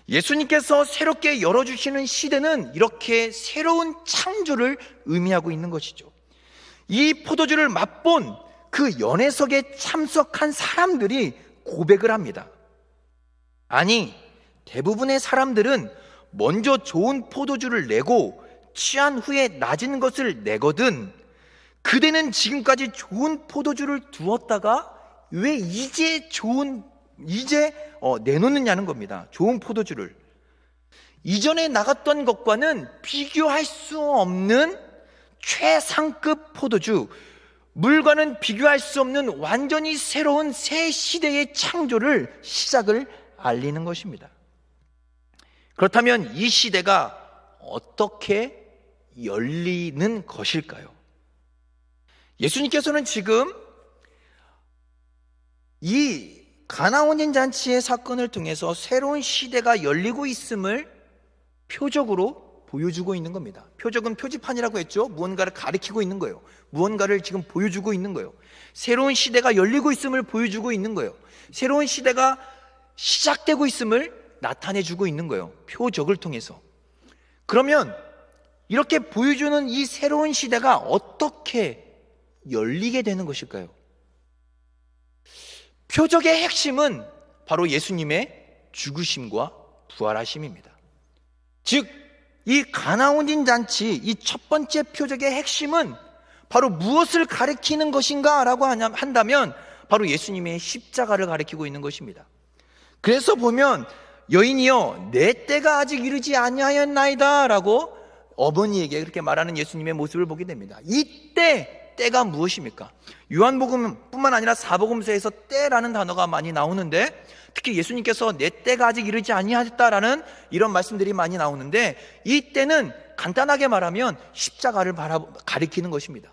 예수님께서 새롭게 열어주시는 시대는 이렇게 새로운 창조를 의미하고 있는 것이죠. 이 포도주를 맛본 그 연회석에 참석한 사람들이 고백을 합니다. 아니, 대부분의 사람들은 먼저 좋은 포도주를 내고 취한 후에 낮은 것을 내거든 그대는 지금까지 좋은 포도주를 두었다가 왜 이제 내놓느냐는 겁니다. 좋은 포도주를. 이전에 나갔던 것과는 비교할 수 없는 최상급 포도주, 물과는 비교할 수 없는 완전히 새로운 새 시대의 창조를, 시작을 알리는 것입니다. 그렇다면 이 시대가 어떻게 열리는 것일까요? 예수님께서는 지금 이 가나온인 잔치의 사건을 통해서 새로운 시대가 열리고 있음을 표적으로 보여주고 있는 겁니다. 표적은 표지판이라고 했죠. 무언가를 가리키고 있는 거예요. 무언가를 지금 보여주고 있는 거예요. 새로운 시대가 열리고 있음을 보여주고 있는 거예요. 새로운 시대가 시작되고 있음을 나타내주고 있는 거예요. 표적을 통해서. 그러면 이렇게 보여주는 이 새로운 시대가 어떻게 열리게 되는 것일까요? 표적의 핵심은 바로 예수님의 죽으심과 부활하심입니다. 즉, 이 가나온인 잔치, 이 첫 번째 표적의 핵심은 바로 무엇을 가리키는 것인가 라고 한다면 바로 예수님의 십자가를 가리키고 있는 것입니다. 그래서 보면 여인이여 내 때가 아직 이르지 아니하였나이다 라고 어머니에게 그렇게 말하는 예수님의 모습을 보게 됩니다. 이때, 때가 무엇입니까? 요한복음 뿐만 아니라 사복음서에서 때라는 단어가 많이 나오는데, 특히 예수님께서 내 때가 아직 이르지 아니하였다라는 이런 말씀들이 많이 나오는데, 이 때는 간단하게 말하면 십자가를 가리키는 것입니다.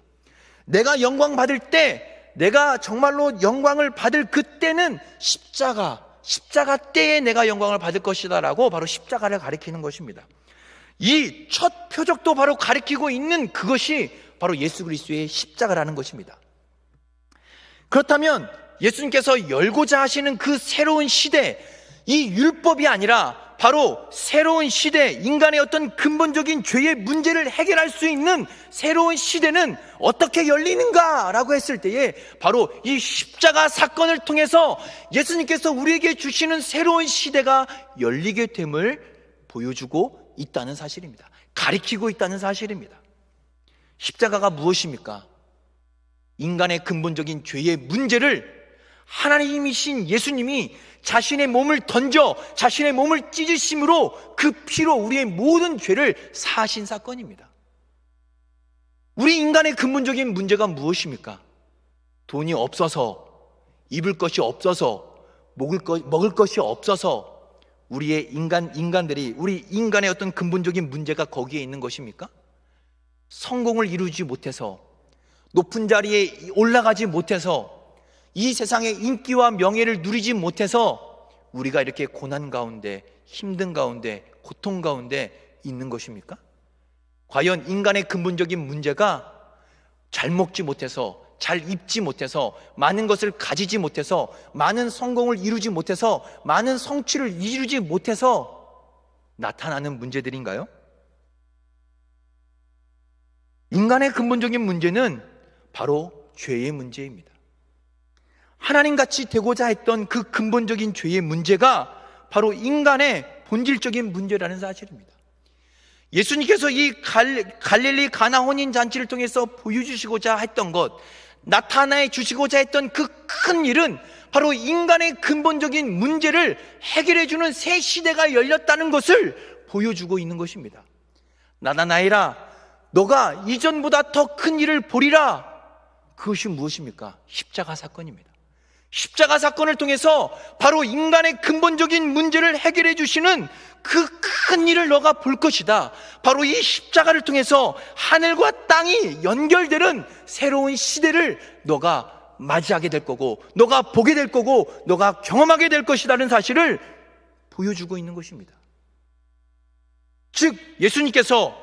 내가 영광 받을 때, 내가 정말로 영광을 받을 그때는 십자가, 십자가 때에 내가 영광을 받을 것이다 라고 바로 십자가를 가리키는 것입니다. 이 첫 표적도 바로 가리키고 있는 그것이 바로 예수 그리스도의 십자가라는 것입니다. 그렇다면 예수님께서 열고자 하시는 그 새로운 시대, 이 율법이 아니라 바로 새로운 시대, 인간의 어떤 근본적인 죄의 문제를 해결할 수 있는 새로운 시대는 어떻게 열리는가라고 했을 때에 바로 이 십자가 사건을 통해서 예수님께서 우리에게 주시는 새로운 시대가 열리게 됨을 보여주고 있다는 사실입니다. 가리키고 있다는 사실입니다. 십자가가 무엇입니까? 인간의 근본적인 죄의 문제를 하나님이신 예수님이 자신의 몸을 던져 자신의 몸을 찢으심으로 그 피로 우리의 모든 죄를 사하신 사건입니다. 우리 인간의 근본적인 문제가 무엇입니까? 돈이 없어서, 입을 것이 없어서, 먹을 것이 없어서 우리 인간의 어떤 근본적인 문제가 거기에 있는 것입니까? 성공을 이루지 못해서, 높은 자리에 올라가지 못해서, 이 세상의 인기와 명예를 누리지 못해서 우리가 이렇게 고난 가운데, 힘든 가운데, 고통 가운데 있는 것입니까? 과연 인간의 근본적인 문제가 잘 먹지 못해서, 잘 입지 못해서, 많은 것을 가지지 못해서, 많은 성공을 이루지 못해서, 많은 성취를 이루지 못해서 나타나는 문제들인가요? 인간의 근본적인 문제는 바로 죄의 문제입니다. 하나님같이 되고자 했던 그 근본적인 죄의 문제가 바로 인간의 본질적인 문제라는 사실입니다. 예수님께서 이 갈릴리 가나 혼인 잔치를 통해서 보여주시고자 했던 것, 나타내 주시고자 했던 그 큰 일은 바로 인간의 근본적인 문제를 해결해 주는 새 시대가 열렸다는 것을 보여주고 있는 것입니다. 나다나엘아, 너가 이전보다 더 큰 일을 보리라. 그것이 무엇입니까? 십자가 사건입니다. 십자가 사건을 통해서 바로 인간의 근본적인 문제를 해결해 주시는 그 큰 일을 너가 볼 것이다. 바로 이 십자가를 통해서 하늘과 땅이 연결되는 새로운 시대를 너가 맞이하게 될 거고, 너가 보게 될 거고, 너가 경험하게 될 것이라는 사실을 보여주고 있는 것입니다. 즉 예수님께서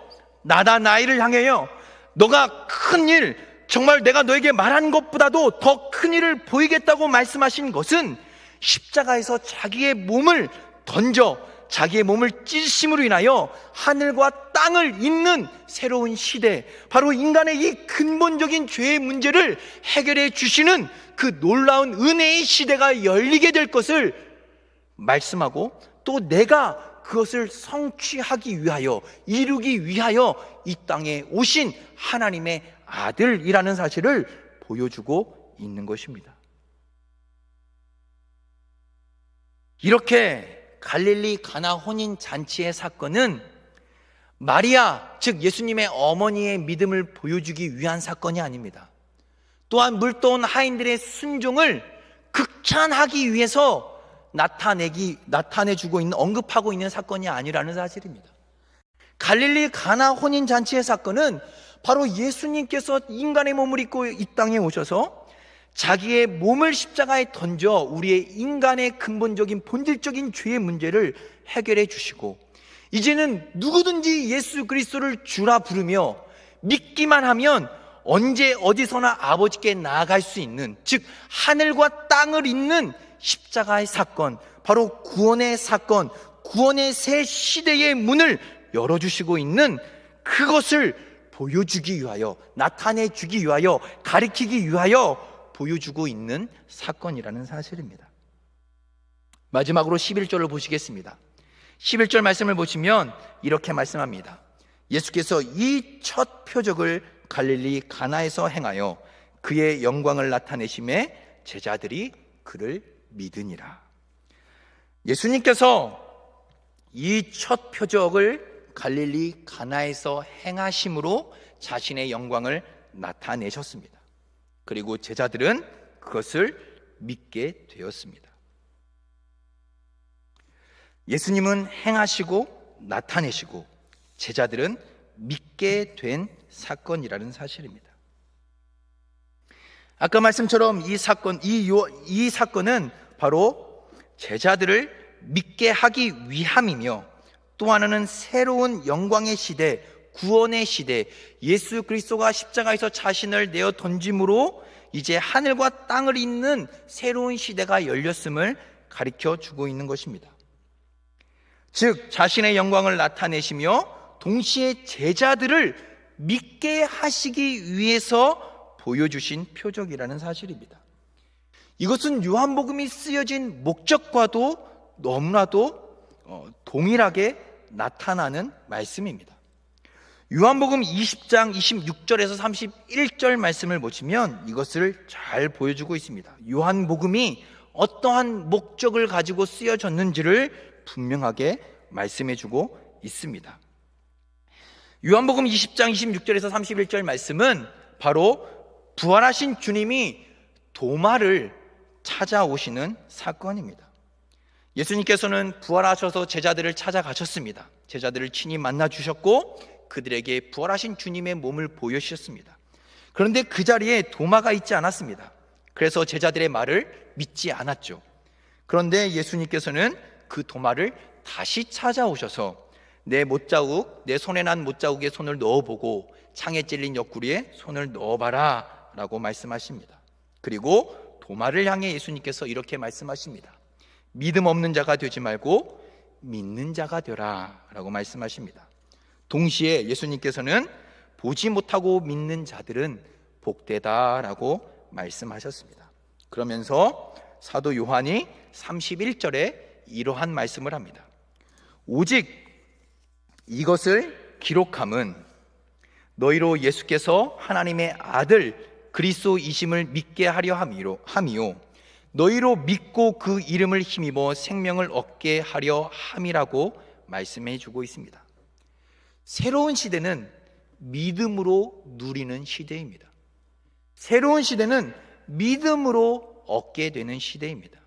나다나엘을 향하여 너가 큰 일, 정말 내가 너에게 말한 것보다도 더 큰 일을 보이겠다고 말씀하신 것은 십자가에서 자기의 몸을 던져 자기의 몸을 찢으심으로 인하여 하늘과 땅을 잇는 새로운 시대, 바로 인간의 이 근본적인 죄의 문제를 해결해 주시는 그 놀라운 은혜의 시대가 열리게 될 것을 말씀하고, 또 내가 그것을 성취하기 위하여, 이루기 위하여 이 땅에 오신 하나님의 아들이라는 사실을 보여주고 있는 것입니다. 이렇게 갈릴리 가나 혼인 잔치의 사건은 마리아, 즉 예수님의 어머니의 믿음을 보여주기 위한 사건이 아닙니다. 또한 물떠온 하인들의 순종을 극찬하기 위해서 나타내주고 있는, 언급하고 있는 사건이 아니라는 사실입니다. 갈릴리 가나 혼인 잔치의 사건은 바로 예수님께서 인간의 몸을 입고 이 땅에 오셔서 자기의 몸을 십자가에 던져 우리의 인간의 근본적인 본질적인 죄의 문제를 해결해 주시고, 이제는 누구든지 예수 그리스도를 주라 부르며 믿기만 하면 언제 어디서나 아버지께 나아갈 수 있는, 즉 하늘과 땅을 잇는 십자가의 사건, 바로 구원의 사건, 구원의 새 시대의 문을 열어주시고 있는 그것을 보여주기 위하여, 나타내주기 위하여, 가리키기 위하여 보여주고 있는 사건이라는 사실입니다. 마지막으로 11절을 보시겠습니다. 11절 말씀을 보시면 이렇게 말씀합니다. 예수께서 이 첫 표적을 갈릴리 가나에서 행하여 그의 영광을 나타내심에 제자들이 그를 믿으니라. 예수님께서 이 첫 표적을 갈릴리 가나에서 행하심으로 자신의 영광을 나타내셨습니다. 그리고 제자들은 그것을 믿게 되었습니다. 예수님은 행하시고 나타내시고 제자들은 믿게 된 사건이라는 사실입니다. 아까 말씀처럼 이 사건은 바로 제자들을 믿게 하기 위함이며, 또 하나는 새로운 영광의 시대, 구원의 시대, 예수 그리스도가 십자가에서 자신을 내어 던짐으로 이제 하늘과 땅을 잇는 새로운 시대가 열렸음을 가르쳐 주고 있는 것입니다. 즉 자신의 영광을 나타내시며 동시에 제자들을 믿게 하시기 위해서 보여주신 표적이라는 사실입니다. 이것은 요한복음이 쓰여진 목적과도 너무나도 동일하게 나타나는 말씀입니다. 요한복음 20장 26절에서 31절 말씀을 보시면 이것을 잘 보여주고 있습니다. 요한복음이 어떠한 목적을 가지고 쓰여졌는지를 분명하게 말씀해주고 있습니다. 요한복음 20장 26절에서 31절 말씀은 바로 부활하신 주님이 도마를 찾아오시는 사건입니다. 예수님께서는 부활하셔서 제자들을 찾아가셨습니다. 제자들을 친히 만나 주셨고 그들에게 부활하신 주님의 몸을 보여주셨습니다. 그런데 그 자리에 도마가 있지 않았습니다. 그래서 제자들의 말을 믿지 않았죠. 그런데 예수님께서는 그 도마를 다시 찾아오셔서 내 못자국, 내 손에 난 못자국에 손을 넣어보고 창에 찔린 옆구리에 손을 넣어봐라 라고 말씀하십니다. 그리고 도마를 향해 예수님께서 이렇게 말씀하십니다. 믿음 없는 자가 되지 말고 믿는 자가 되라 라고 말씀하십니다. 동시에 예수님께서는 보지 못하고 믿는 자들은 복되다 라고 말씀하셨습니다. 그러면서 사도 요한이 31절에 이러한 말씀을 합니다. 오직 이것을 기록함은 너희로 예수께서 하나님의 아들 그리스도이심을 믿게 하려 함이요 너희로 믿고 그 이름을 힘입어 생명을 얻게 하려 함이라고 말씀해 주고 있습니다. 새로운 시대는 믿음으로 누리는 시대입니다. 새로운 시대는 믿음으로 얻게 되는 시대입니다.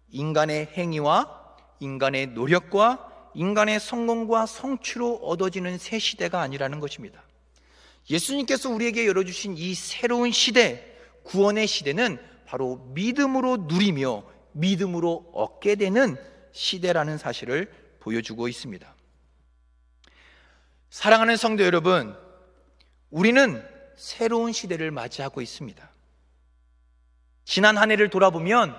인간의 행위와 인간의 노력과 인간의 성공과 성취로 얻어지는 새 시대가 아니라는 것입니다. 예수님께서 우리에게 열어주신 이 새로운 시대, 구원의 시대는 바로 믿음으로 누리며 믿음으로 얻게 되는 시대라는 사실을 보여주고 있습니다. 사랑하는 성도 여러분, 우리는 새로운 시대를 맞이하고 있습니다. 지난 한 해를 돌아보면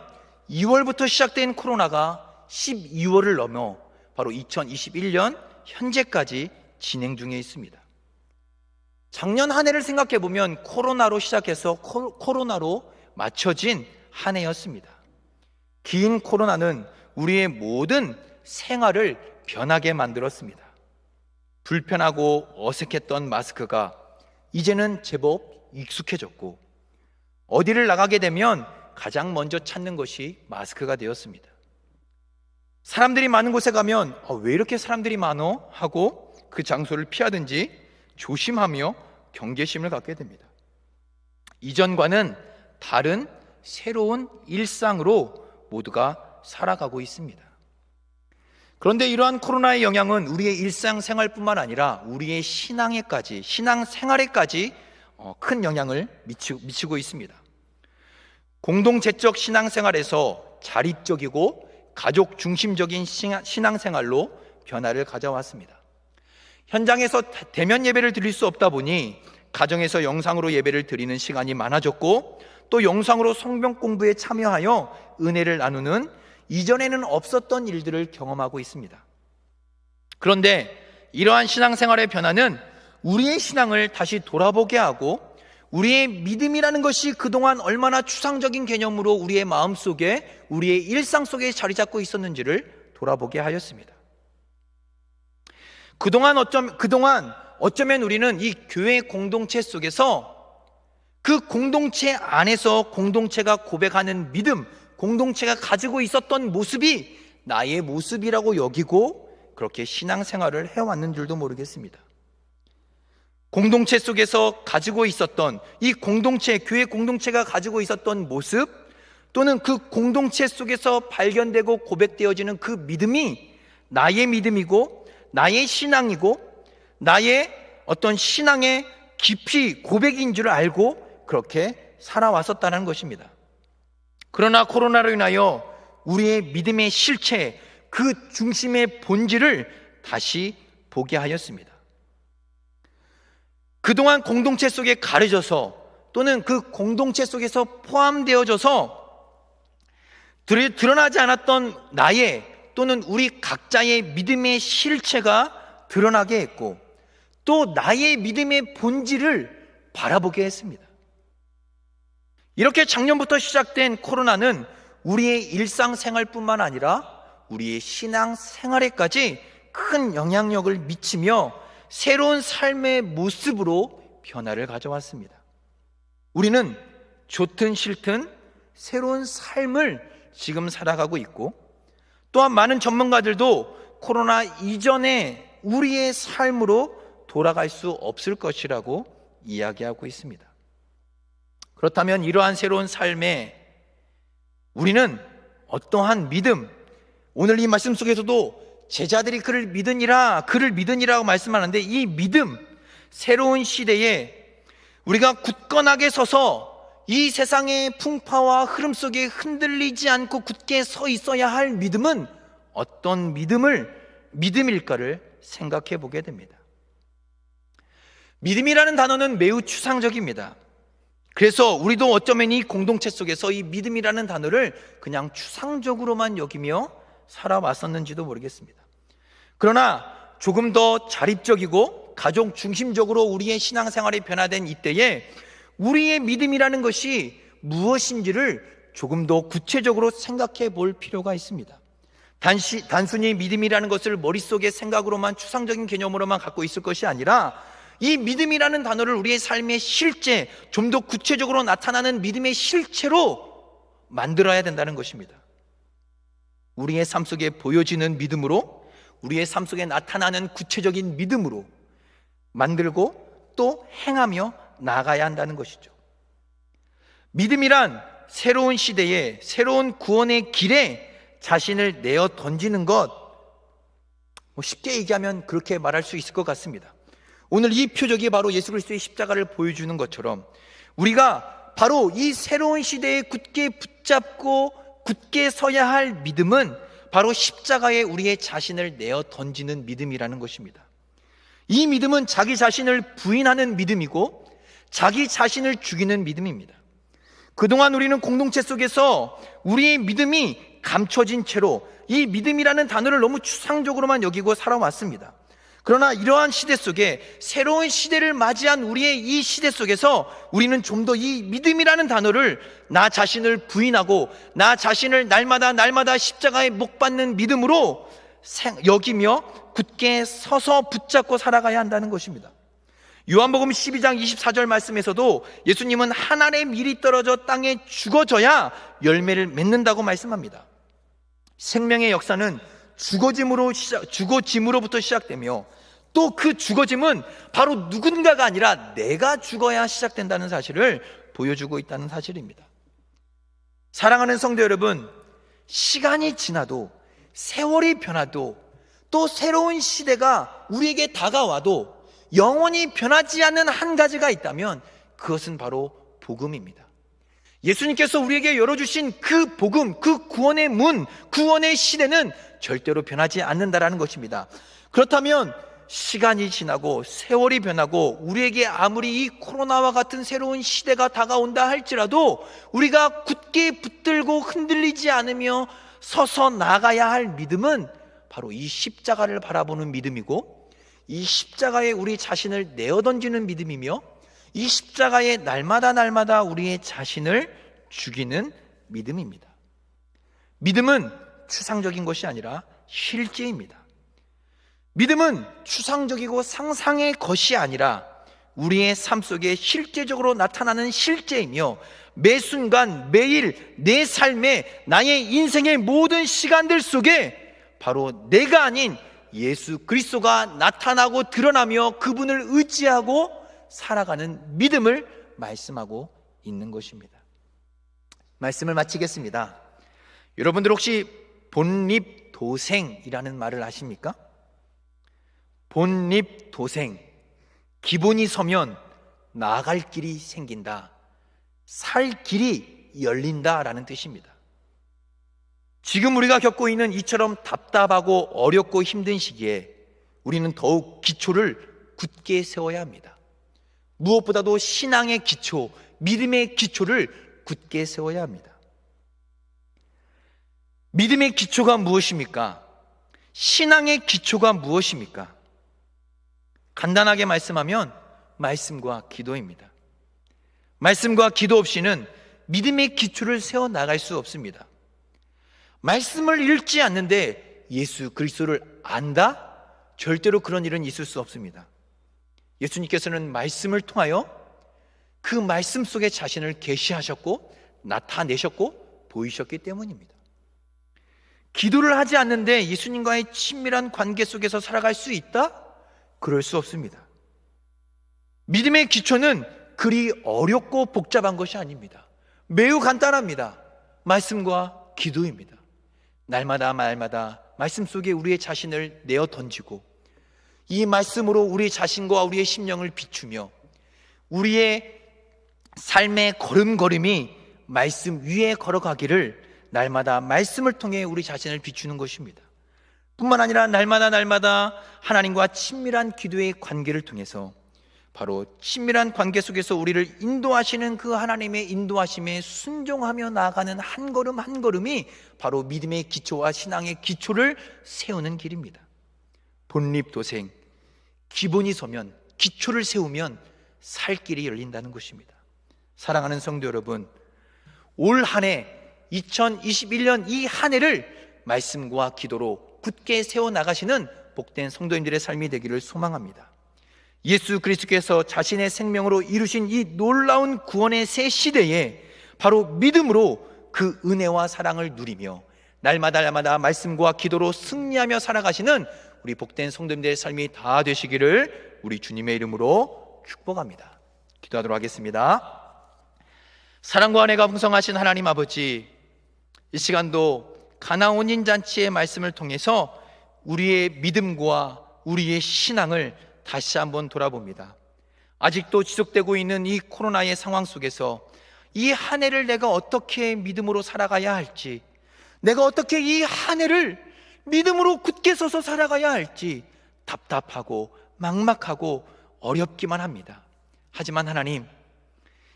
2월부터 시작된 코로나가 12월을 넘어 바로 2021년 현재까지 진행 중에 있습니다. 작년 한 해를 생각해 보면 코로나로 시작해서 코로나로 맞춰진 한 해였습니다. 긴 코로나는 우리의 모든 생활을 변하게 만들었습니다. 불편하고 어색했던 마스크가 이제는 제법 익숙해졌고 어디를 나가게 되면 가장 먼저 찾는 것이 마스크가 되었습니다. 사람들이 많은 곳에 가면 왜 이렇게 사람들이 많어? 하고 그 장소를 피하든지 조심하며 경계심을 갖게 됩니다. 이전과는 다른 새로운 일상으로 모두가 살아가고 있습니다. 그런데 이러한 코로나의 영향은 우리의 일상생활뿐만 아니라 우리의 신앙생활에까지 큰 영향을 미치고 있습니다. 공동체적 신앙생활에서 자립적이고 가족 중심적인 신앙생활로 변화를 가져왔습니다. 현장에서 대면 예배를 드릴 수 없다 보니 가정에서 영상으로 예배를 드리는 시간이 많아졌고 또 영상으로 성경 공부에 참여하여 은혜를 나누는 이전에는 없었던 일들을 경험하고 있습니다. 그런데 이러한 신앙생활의 변화는 우리의 신앙을 다시 돌아보게 하고 우리의 믿음이라는 것이 그동안 얼마나 추상적인 개념으로 우리의 마음속에 우리의 일상 속에 자리 잡고 있었는지를 돌아보게 하였습니다. 그동안 어쩌면 우리는 이 교회 공동체 속에서 그 공동체 안에서 공동체가 고백하는 믿음, 공동체가 가지고 있었던 모습이 나의 모습이라고 여기고 그렇게 신앙생활을 해왔는 줄도 모르겠습니다. 공동체 속에서 가지고 있었던 이 공동체, 교회 공동체가 가지고 있었던 모습 또는 그 공동체 속에서 발견되고 고백되어지는 그 믿음이 나의 믿음이고 나의 신앙이고 나의 어떤 신앙의 깊이 고백인 줄 알고 그렇게 살아왔었다는 것입니다. 그러나 코로나로 인하여 우리의 믿음의 실체, 그 중심의 본질을 다시 보게 하였습니다. 그동안 공동체 속에 가려져서 또는 그 공동체 속에서 포함되어져서 드러나지 않았던 나의 또는 우리 각자의 믿음의 실체가 드러나게 했고, 또 나의 믿음의 본질을 바라보게 했습니다. 이렇게 작년부터 시작된 코로나는 우리의 일상생활뿐만 아니라 우리의 신앙생활에까지 큰 영향력을 미치며 새로운 삶의 모습으로 변화를 가져왔습니다. 우리는 좋든 싫든 새로운 삶을 지금 살아가고 있고, 또한 많은 전문가들도 코로나 이전에 우리의 삶으로 돌아갈 수 없을 것이라고 이야기하고 있습니다. 그렇다면 이러한 새로운 삶에 우리는 어떠한 믿음, 오늘 이 말씀 속에서도 제자들이 그를 믿으니라고 말씀하는데, 이 믿음, 새로운 시대에 우리가 굳건하게 서서 이 세상의 풍파와 흐름 속에 흔들리지 않고 굳게 서 있어야 할 믿음은 어떤 믿음일까를 생각해 보게 됩니다. 믿음이라는 단어는 매우 추상적입니다. 그래서 우리도 어쩌면 이 공동체 속에서 이 믿음이라는 단어를 그냥 추상적으로만 여기며 살아왔었는지도 모르겠습니다. 그러나 조금 더 자립적이고 가족 중심적으로 우리의 신앙생활이 변화된 이때에 우리의 믿음이라는 것이 무엇인지를 조금 더 구체적으로 생각해 볼 필요가 있습니다. 단순히 믿음이라는 것을 머릿속에 생각으로만, 추상적인 개념으로만 갖고 있을 것이 아니라 이 믿음이라는 단어를 우리의 삶의 실제, 좀 더 구체적으로 나타나는 믿음의 실체로 만들어야 된다는 것입니다. 우리의 삶 속에 보여지는 믿음으로, 우리의 삶 속에 나타나는 구체적인 믿음으로 만들고 또 행하며 나아가야 한다는 것이죠. 믿음이란 새로운 시대에, 새로운 구원의 길에 자신을 내어 던지는 것, 쉽게 얘기하면 그렇게 말할 수 있을 것 같습니다. 오늘 이 표적이 바로 예수 그리스도의 십자가를 보여주는 것처럼 우리가 바로 이 새로운 시대에 굳게 붙잡고 굳게 서야 할 믿음은 바로 십자가에 우리의 자신을 내어 던지는 믿음이라는 것입니다. 이 믿음은 자기 자신을 부인하는 믿음이고 자기 자신을 죽이는 믿음입니다. 그동안 우리는 공동체 속에서 우리의 믿음이 감춰진 채로 이 믿음이라는 단어를 너무 추상적으로만 여기고 살아왔습니다. 그러나 이러한 시대 속에, 새로운 시대를 맞이한 우리의 이 시대 속에서 우리는 좀 더 이 믿음이라는 단어를 나 자신을 부인하고 나 자신을 날마다 십자가에 못 박는 믿음으로 여기며 굳게 서서 붙잡고 살아가야 한다는 것입니다. 요한복음 12장 24절 말씀에서도 예수님은 한 알의 밀이 떨어져 땅에 죽어져야 열매를 맺는다고 말씀합니다. 생명의 역사는 죽어짐으로부터 시작되며 또 그 죽어짐은 바로 누군가가 아니라 내가 죽어야 시작된다는 사실을 보여주고 있다는 사실입니다. 사랑하는 성도 여러분, 시간이 지나도, 세월이 변화도, 또 새로운 시대가 우리에게 다가와도 영원히 변하지 않는 한 가지가 있다면 그것은 바로 복음입니다. 예수님께서 우리에게 열어주신 그 복음, 그 구원의 문, 구원의 시대는 절대로 변하지 않는다라는 것입니다. 그렇다면 시간이 지나고 세월이 변하고 우리에게 아무리 이 코로나와 같은 새로운 시대가 다가온다 할지라도 우리가 굳게 붙들고 흔들리지 않으며 서서 나가야 할 믿음은 바로 이 십자가를 바라보는 믿음이고, 이 십자가에 우리 자신을 내어던지는 믿음이며, 이 십자가에 날마다 우리의 자신을 죽이는 믿음입니다. 믿음은 추상적인 것이 아니라 실제입니다. 믿음은 추상적이고 상상의 것이 아니라 우리의 삶 속에 실제적으로 나타나는 실제이며, 매 순간 매일 내 삶에, 나의 인생의 모든 시간들 속에 바로 내가 아닌 예수 그리스도가 나타나고 드러나며 그분을 의지하고 살아가는 믿음을 말씀하고 있는 것입니다. 말씀을 마치겠습니다. 여러분들 혹시 본립도생이라는 말을 아십니까? 본립도생, 기본이 서면 나아갈 길이 생긴다, 살 길이 열린다라는 뜻입니다. 지금 우리가 겪고 있는 이처럼 답답하고 어렵고 힘든 시기에 우리는 더욱 기초를 굳게 세워야 합니다. 무엇보다도 신앙의 기초, 믿음의 기초를 굳게 세워야 합니다. 믿음의 기초가 무엇입니까? 신앙의 기초가 무엇입니까? 간단하게 말씀하면 말씀과 기도입니다. 말씀과 기도 없이는 믿음의 기초를 세워 나갈 수 없습니다. 말씀을 읽지 않는데 예수 그리스도를 안다? 절대로 그런 일은 있을 수 없습니다. 예수님께서는 말씀을 통하여 그 말씀 속에 자신을 계시하셨고 나타내셨고 보이셨기 때문입니다. 기도를 하지 않는데 예수님과의 친밀한 관계 속에서 살아갈 수 있다? 그럴 수 없습니다. 믿음의 기초는 그리 어렵고 복잡한 것이 아닙니다. 매우 간단합니다. 말씀과 기도입니다. 날마다 말씀 속에 우리의 자신을 내어 던지고 이 말씀으로 우리 자신과 우리의 심령을 비추며 우리의 삶의 걸음걸음이 말씀 위에 걸어가기를 날마다 말씀을 통해 우리 자신을 비추는 것입니다. 뿐만 아니라 날마다 하나님과 친밀한 기도의 관계를 통해서 바로 친밀한 관계 속에서 우리를 인도하시는 그 하나님의 인도하심에 순종하며 나아가는 한 걸음 한 걸음이 바로 믿음의 기초와 신앙의 기초를 세우는 길입니다. 본립도생, 기본이 서면, 기초를 세우면 살 길이 열린다는 것입니다. 사랑하는 성도 여러분, 올 한 해 2021년 이 한 해를 말씀과 기도로 굳게 세워나가시는 복된 성도님들의 삶이 되기를 소망합니다. 예수 그리스도께서 자신의 생명으로 이루신 이 놀라운 구원의 새 시대에 바로 믿음으로 그 은혜와 사랑을 누리며 날마다 말씀과 기도로 승리하며 살아가시는 우리 복된 성도님들의 삶이 다 되시기를 우리 주님의 이름으로 축복합니다. 기도하도록 하겠습니다. 사랑과 은혜가 풍성하신 하나님 아버지, 이 시간도 가나 혼인잔치의 말씀을 통해서 우리의 믿음과 우리의 신앙을 다시 한번 돌아봅니다. 아직도 지속되고 있는 이 코로나의 상황 속에서 이 한 해를 내가 어떻게 믿음으로 살아가야 할지, 내가 어떻게 이 한 해를 믿음으로 굳게 서서 살아가야 할지 답답하고 막막하고 어렵기만 합니다. 하지만 하나님,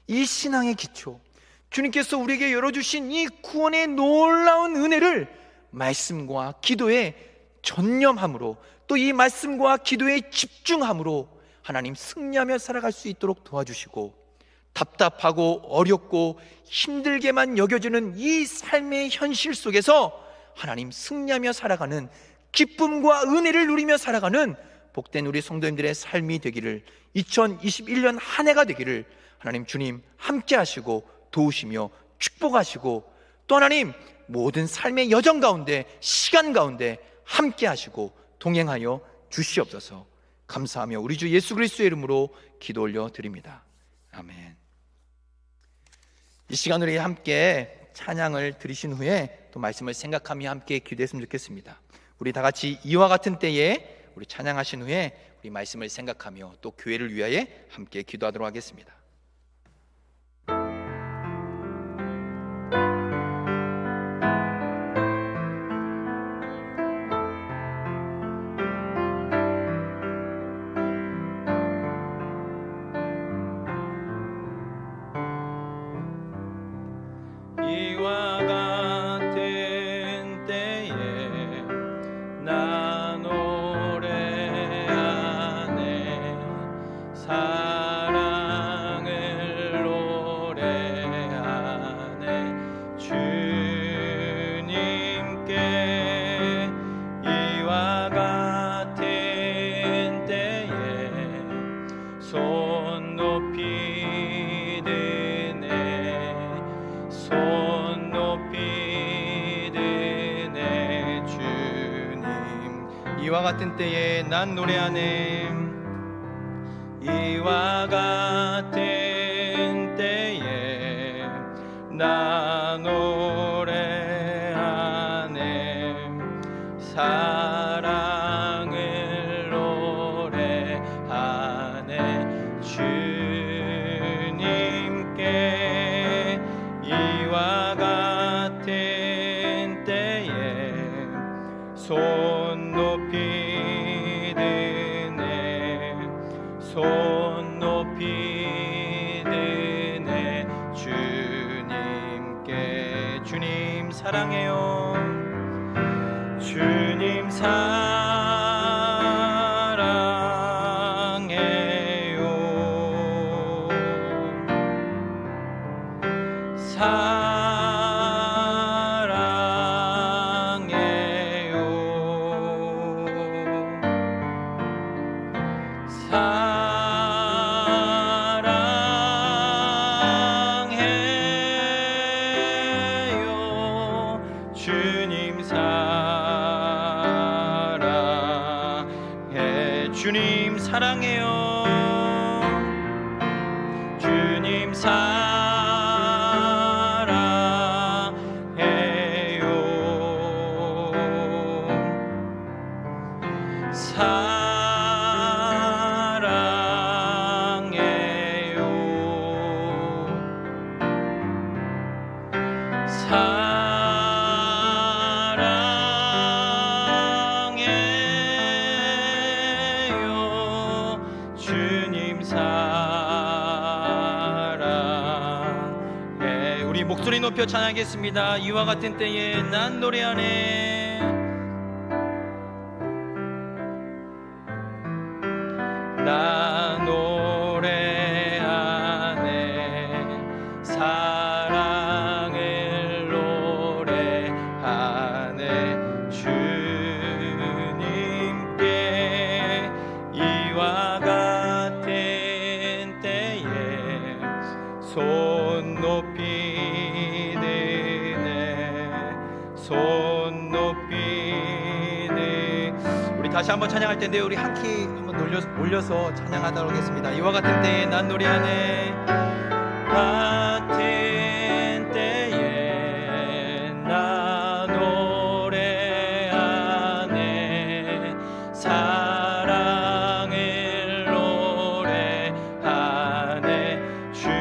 이 신앙의 기초, 주님께서 우리에게 열어주신 이 구원의 놀라운 은혜를 말씀과 기도에 전념함으로, 또 이 말씀과 기도에 집중함으로 하나님 승리하며 살아갈 수 있도록 도와주시고, 답답하고 어렵고 힘들게만 여겨지는 이 삶의 현실 속에서 하나님 승리하며 살아가는 기쁨과 은혜를 누리며 살아가는 복된 우리 성도님들의 삶이 되기를, 2021년 한 해가 되기를 하나님 주님 함께 하시고 도우시며 축복하시고, 또 하나님 모든 삶의 여정 가운데, 시간 가운데 함께 하시고 동행하여 주시옵소서. 감사하며 우리 주 예수 그리스도의 이름으로 기도 올려 드립니다. 아멘. 이 시간 우리 함께 찬양을 들으신 후에 또 말씀을 생각하며 함께 기도했으면 좋겠습니다. 우리 다 같이 이와 같은 때에 우리 찬양하신 후에 우리 말씀을 생각하며 또 교회를 위하여 함께 기도하도록 하겠습니다. 이와 같은 때에 나 노래하네, 사랑을 노래하네. 주님께 이와 같은 때에 손 높이 드네, 손 높이 드네. 주님, 이와 같은 때에 난 노래하네, 이와 같은 때에 나 노래하네, 사랑을 노래하네. 주님께 이와 같은 때에 주님 사랑해요. 주님 사랑해요. 주님 사랑해. 주님 사랑해요. 주님 사랑해요. 주님 사랑해. 우리 목소리 높여 찬양하겠습니다. 이와 같은 때에 난 노래하네. 나 노래하네. 사랑을 노래하네. 주님께 이와 같은 때에 손 높이 드네. 손 높이 드. 우리 다시 한번 찬양할 텐데 우리 한 키 한번 올려서 찬양하도록 하겠습니다. 이와 같은 때에 난 노래하네. 같은 때에 나 노래하네. 사랑을 노래하네. 주님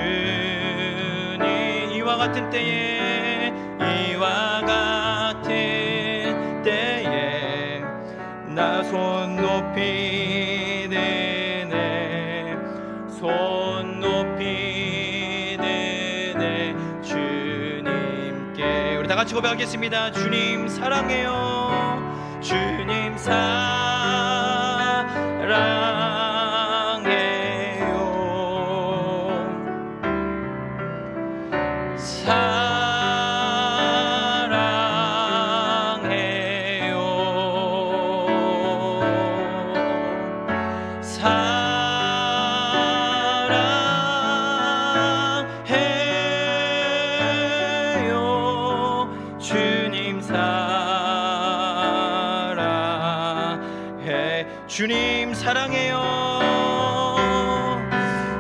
이와 같은 때에 이와 같은 때에 나 손 높이 드네. 손 높이 드네. 주님께 우리 다 같이 고백하겠습니다. 주님 사랑해요. 주님 사랑해요. 사랑해요. 주님 사랑해. 주님 사랑해요.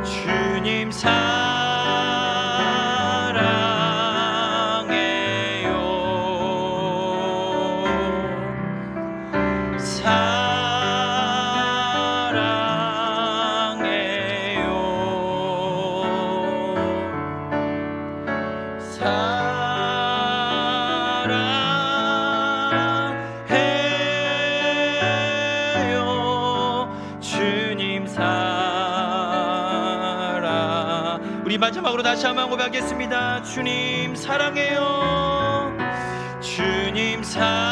주님 사랑해요. 주님 사랑. 우리 마지막으로 다시 한번 고백하겠습니다. 주님 사랑해요. 주님 사랑해요.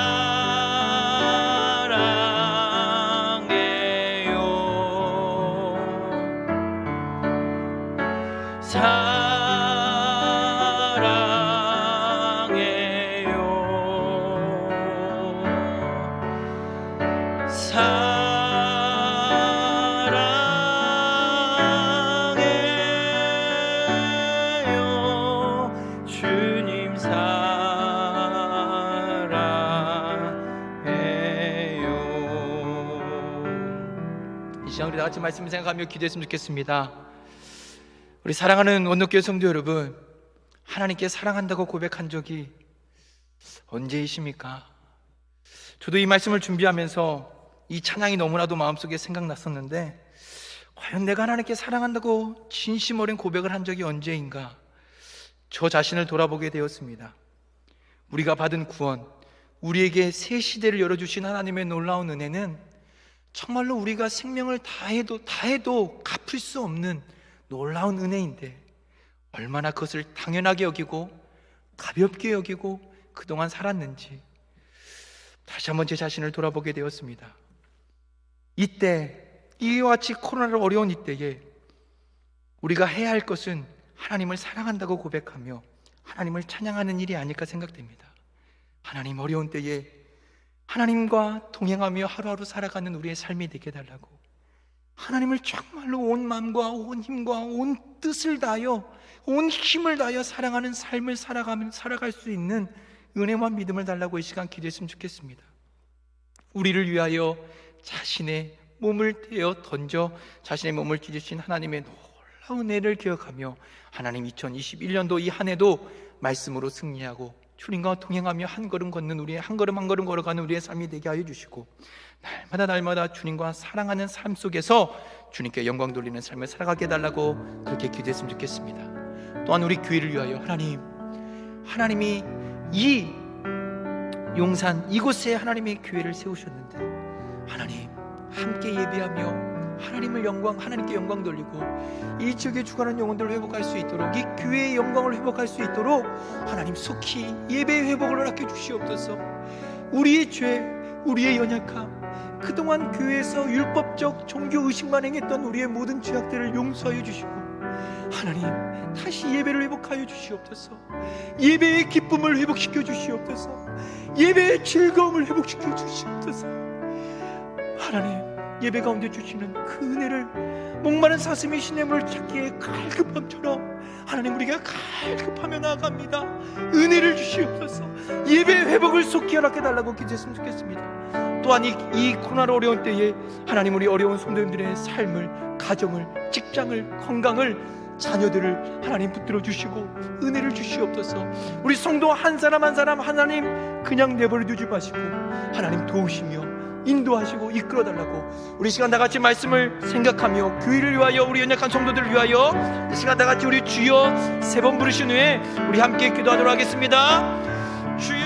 사랑해요. 주님 사랑해요. 이 시간 우리 다 같이 말씀 생각하며 기도했으면 좋겠습니다. 우리 사랑하는 원노교회 성도 여러분, 하나님께 사랑한다고 고백한 적이 언제이십니까? 저도 이 말씀을 준비하면서 이 찬양이 너무나도 마음속에 생각났었는데, 과연 내가 하나님께 사랑한다고 진심 어린 고백을 한 적이 언제인가? 저 자신을 돌아보게 되었습니다. 우리가 받은 구원, 우리에게 새 시대를 열어주신 하나님의 놀라운 은혜는 정말로 우리가 생명을 다해도 갚을 수 없는 놀라운 은혜인데, 얼마나 그것을 당연하게 여기고 가볍게 여기고 그동안 살았는지 다시 한번 제 자신을 돌아보게 되었습니다. 이때, 이와 같이 코로나로 어려운 이때에 우리가 해야 할 것은 하나님을 사랑한다고 고백하며 하나님을 찬양하는 일이 아닐까 생각됩니다. 하나님, 어려운 때에 하나님과 동행하며 하루하루 살아가는 우리의 삶이 되게 해달라고, 하나님을 정말로 온 마음과 온 힘과 온 뜻을 다하여 온 힘을 다하여 사랑하는 삶을 살아갈 수 있는 은혜와 믿음을 달라고 이 시간 기도했으면 좋겠습니다. 우리를 위하여 자신의 몸을 떼어 던져 자신의 몸을 찢으신 하나님의 놀라운 은혜를 기억하며 하나님, 2021년도 이 한 해도 말씀으로 승리하고 주님과 동행하며 한 걸음 걷는 우리의, 한 걸음 한 걸음 걸어가는 우리의 삶이 되게 하여 주시고, 날마다 주님과 사랑하는 삶 속에서 주님께 영광 돌리는 삶을 살아가게 해달라고 그렇게 기도했으면 좋겠습니다. 또한 우리 교회를 위하여 하나님이 이 용산 이곳에 하나님의 교회를 세우셨는데, 하나님 함께 예배하며 하나님께 영광 돌리고 이 지역에 죽어가는 영혼들을 회복할 수 있도록, 이 교회의 영광을 회복할 수 있도록 하나님 속히 예배의 회복을 허락해 주시옵소서. 우리의 죄, 우리의 연약함, 그동안 교회에서 율법적 종교의식만 행했던 우리의 모든 죄악들을 용서하여 주시고, 하나님 다시 예배를 회복하여 주시옵소서. 예배의 기쁨을 회복시켜 주시옵소서. 예배의 즐거움을 회복시켜 주시옵소서. 하나님, 예배 가운데 주시는 그 은혜를 목마른 사슴이 시냇물을 찾기에 갈급함처럼 하나님, 우리가 갈급하며 나아갑니다. 은혜를 주시옵소서. 예배 회복을 속히 허락해달라고 기도했으면 좋겠습니다. 또한 이 코로나로 어려운 때에 하나님, 우리 어려운 성도님들의 삶을, 가정을, 직장을, 건강을, 자녀들을 하나님 붙들어 주시고 은혜를 주시옵소서. 우리 성도 한 사람 한 사람 하나님 그냥 내버려 두지 마시고 하나님 도우시며 인도하시고 이끌어달라고, 우리 시간 다같이 말씀을 생각하며 교회를 위하여, 우리 연약한 성도들을 위하여 이 시간 다같이 우리 주여 3번 부르신 후에 우리 함께 기도하도록 하겠습니다. 주여,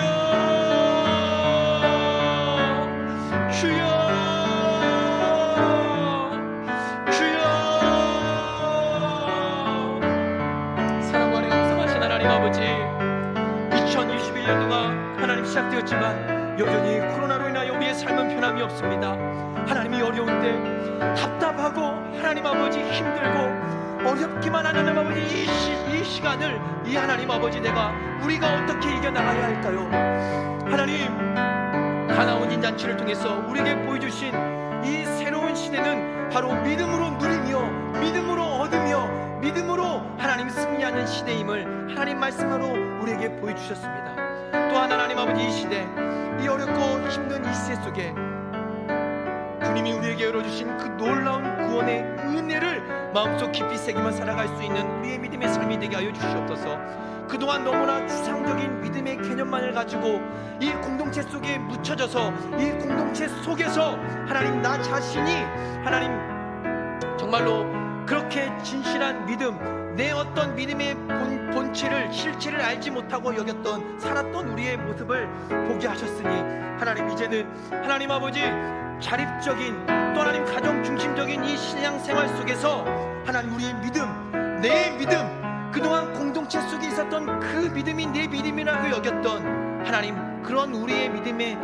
주여, 주여. 사랑과 용서하신 하나님 아버지, 2021년도가 하나님 시작되었지만 여전히 코로나로 인하여 우리의 삶은 변함이 없습니다. 하나님이 어려운 때 답답하고 하나님 아버지 힘들고 어렵기만 한 하나님 아버지 이 시간을 이 하나님 아버지 우리가 어떻게 이겨나가야 할까요? 하나님, 가나온 인잔치를 통해서 우리에게 보여주신 이 새로운 시대는 바로 믿음으로 누리며 믿음으로 얻으며 믿음으로 하나님 승리하는 시대임을 하나님 말씀으로 우리에게 보여주셨습니다. 또한 하나님 아버지, 이 시대, 이 어렵고 힘든 이 시대 속에 주님이 우리에게 열어주신 그 놀라운 구원의 은혜를 마음속 깊이 새기며 살아갈 수 있는 우리의 믿음의 삶이 되게 하여 주시옵소서. 그동안 너무나 추상적인 믿음의 개념만을 가지고 이 공동체 속에 묻혀져서 이 공동체 속에서 하나님, 나 자신이 하나님 정말로 그렇게 진실한 믿음, 내 어떤 믿음의 본체를, 실체를 알지 못하고 살았던 우리의 모습을 보게 하셨으니 하나님, 이제는 하나님 아버지 자립적인, 또 하나님 가정 중심적인 이 신앙생활 속에서 하나님, 우리의 믿음, 내 믿음, 그동안 공동체 속에 있었던 그 믿음이 내 믿음이라고 여겼던 하나님, 그런 우리의 믿음의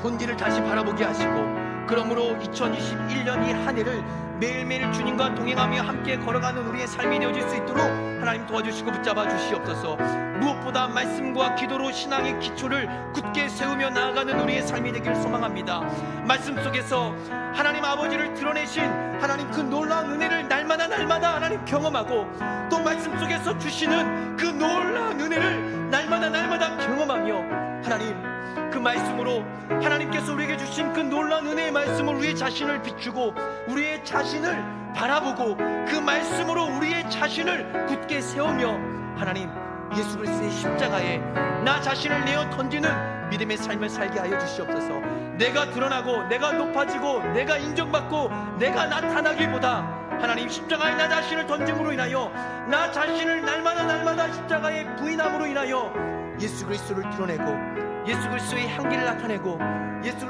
본질을 다시 바라보게 하시고, 그러므로 2021년 이 한 해를 매일매일 주님과 동행하며 함께 걸어가는 우리의 삶이 되어질 수 있도록 하나님 도와주시고 붙잡아 주시옵소서. 무엇보다 말씀과 기도로 신앙의 기초를 굳게 세우며 나아가는 우리의 삶이 되기를 소망합니다. 말씀 속에서 하나님 아버지를 드러내신 하나님 그 놀라운 은혜를 날마다 하나님 경험하고, 또 말씀 속에서 주시는 그 놀라운 은혜를 날마다 경험하며 하나님, 그 말씀으로 하나님께서 우리에게 주신 그 놀라운 은혜의 말씀으로 우리의 자신을 비추고 우리의 자신을 바라보고 그 말씀으로 우리의 자신을 굳게 세우며 하나님, 예수 그리스도의 십자가에 나 자신을 내어 던지는 믿음의 삶을 살게 하여 주시옵소서. 내가 드러나고 내가 높아지고 내가 인정받고 내가 나타나기보다 하나님, 십자가에 나 자신을 던짐으로 인하여 나 자신을 날마다 십자가에 부인함으로 인하여 예수 그리스도를 드러내고 예수 그리스도의 향기를 나타내고 예수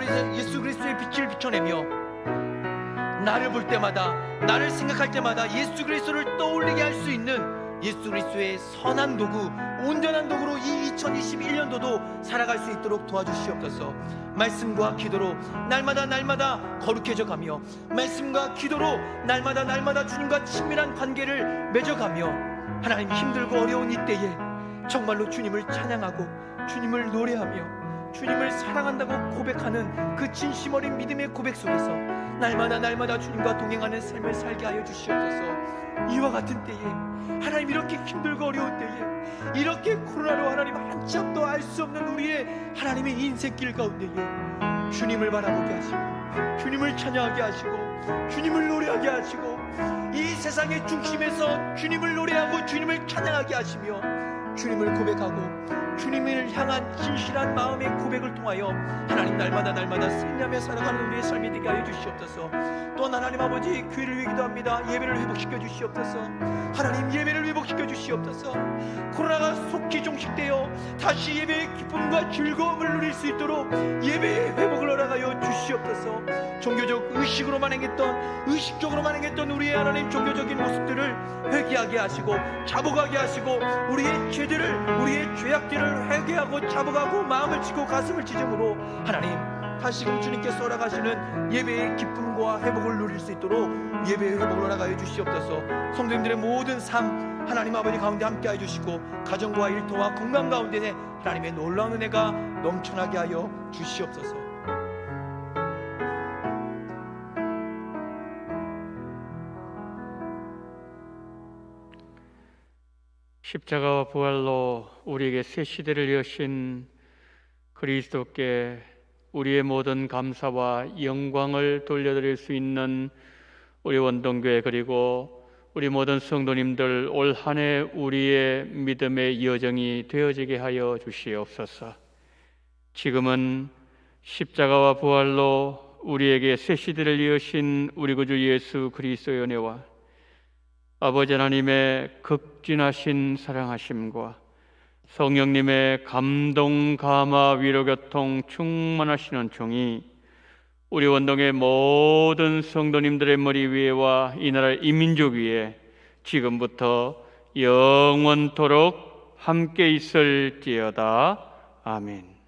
그리스도의 빛을 비춰내며 나를 볼 때마다, 나를 생각할 때마다 예수 그리스도를 떠올리게 할 수 있는 예수 그리스도의 선한 도구, 온전한 도구로 이 2021년도도 살아갈 수 있도록 도와주시옵소서. 말씀과 기도로 날마다 거룩해져 가며, 말씀과 기도로 날마다 주님과 친밀한 관계를 맺어가며, 하나님 힘들고 어려운 이때에 정말로 주님을 찬양하고 주님을 노래하며 주님을 사랑한다고 고백하는 그 진심 어린 믿음의 고백 속에서 날마다 주님과 동행하는 삶을 살게 하여 주시옵소서. 이와 같은 때에, 하나님 이렇게 힘들고 어려운 때에, 이렇게 코로나로 하나님 한참도 알 수 없는 우리의 하나님의 인생길 가운데에 주님을 바라보게 하시고 주님을 찬양하게 하시고 주님을 노래하게 하시고 이 세상의 중심에서 주님을 노래하고 주님을 찬양하게 하시며 주님을 고백하고 주님을 향한 진실한 마음의 고백을 통하여 하나님 날마다 승리하며 살아가는 우리의 삶이 되게 하여 주시옵소서. 또한 하나님 아버지, 교회를 위해 기도합니다. 예배를 회복시켜 주시옵소서. 하나님 예배를 회복시켜 주시옵소서. 코로나가 속히 종식되어 다시 예배의 기쁨과 즐거움을 누릴 수 있도록 예배의 회복을 허락하여 주시옵소서. 종교적 의식으로만 행했던, 의식적으로만 행했던 우리의 하나님 종교적인 모습들을 회개하게 하시고 자복하게 하시고 우리의 죄들을, 우리의 죄악들을 회개하고 자복하고 마음을 치고 가슴을 찢음으로 하나님 다시금 주님께서 허락하시는 예배의 기쁨과 회복을 누릴 수 있도록 예배의 회복을 허락하여 주시옵소서. 성도님들의 모든 삶 하나님 아버지 가운데 함께하여 주시고 가정과 일터와 건강 가운데 하나님의 놀라운 은혜가 넘쳐나게 하여 주시옵소서. 십자가와 부활로 우리에게 새 시대를 여신 그리스도께 우리의 모든 감사와 영광을 돌려드릴 수 있는 우리 원동교회, 그리고 우리 모든 성도님들 올 한 해 우리의 믿음의 여정이 되어지게 하여 주시옵소서. 지금은 십자가와 부활로 우리에게 새 시대를 여신 우리 구주 예수 그리스도의 은혜와 아버지 하나님의 극진하신 사랑하심과 성령님의 감동, 감화, 위로, 교통 충만하시는 종이 우리 원동의 모든 성도님들의 머리 위에와 이 나라 이민족 위에 지금부터 영원토록 함께 있을지어다. 아멘.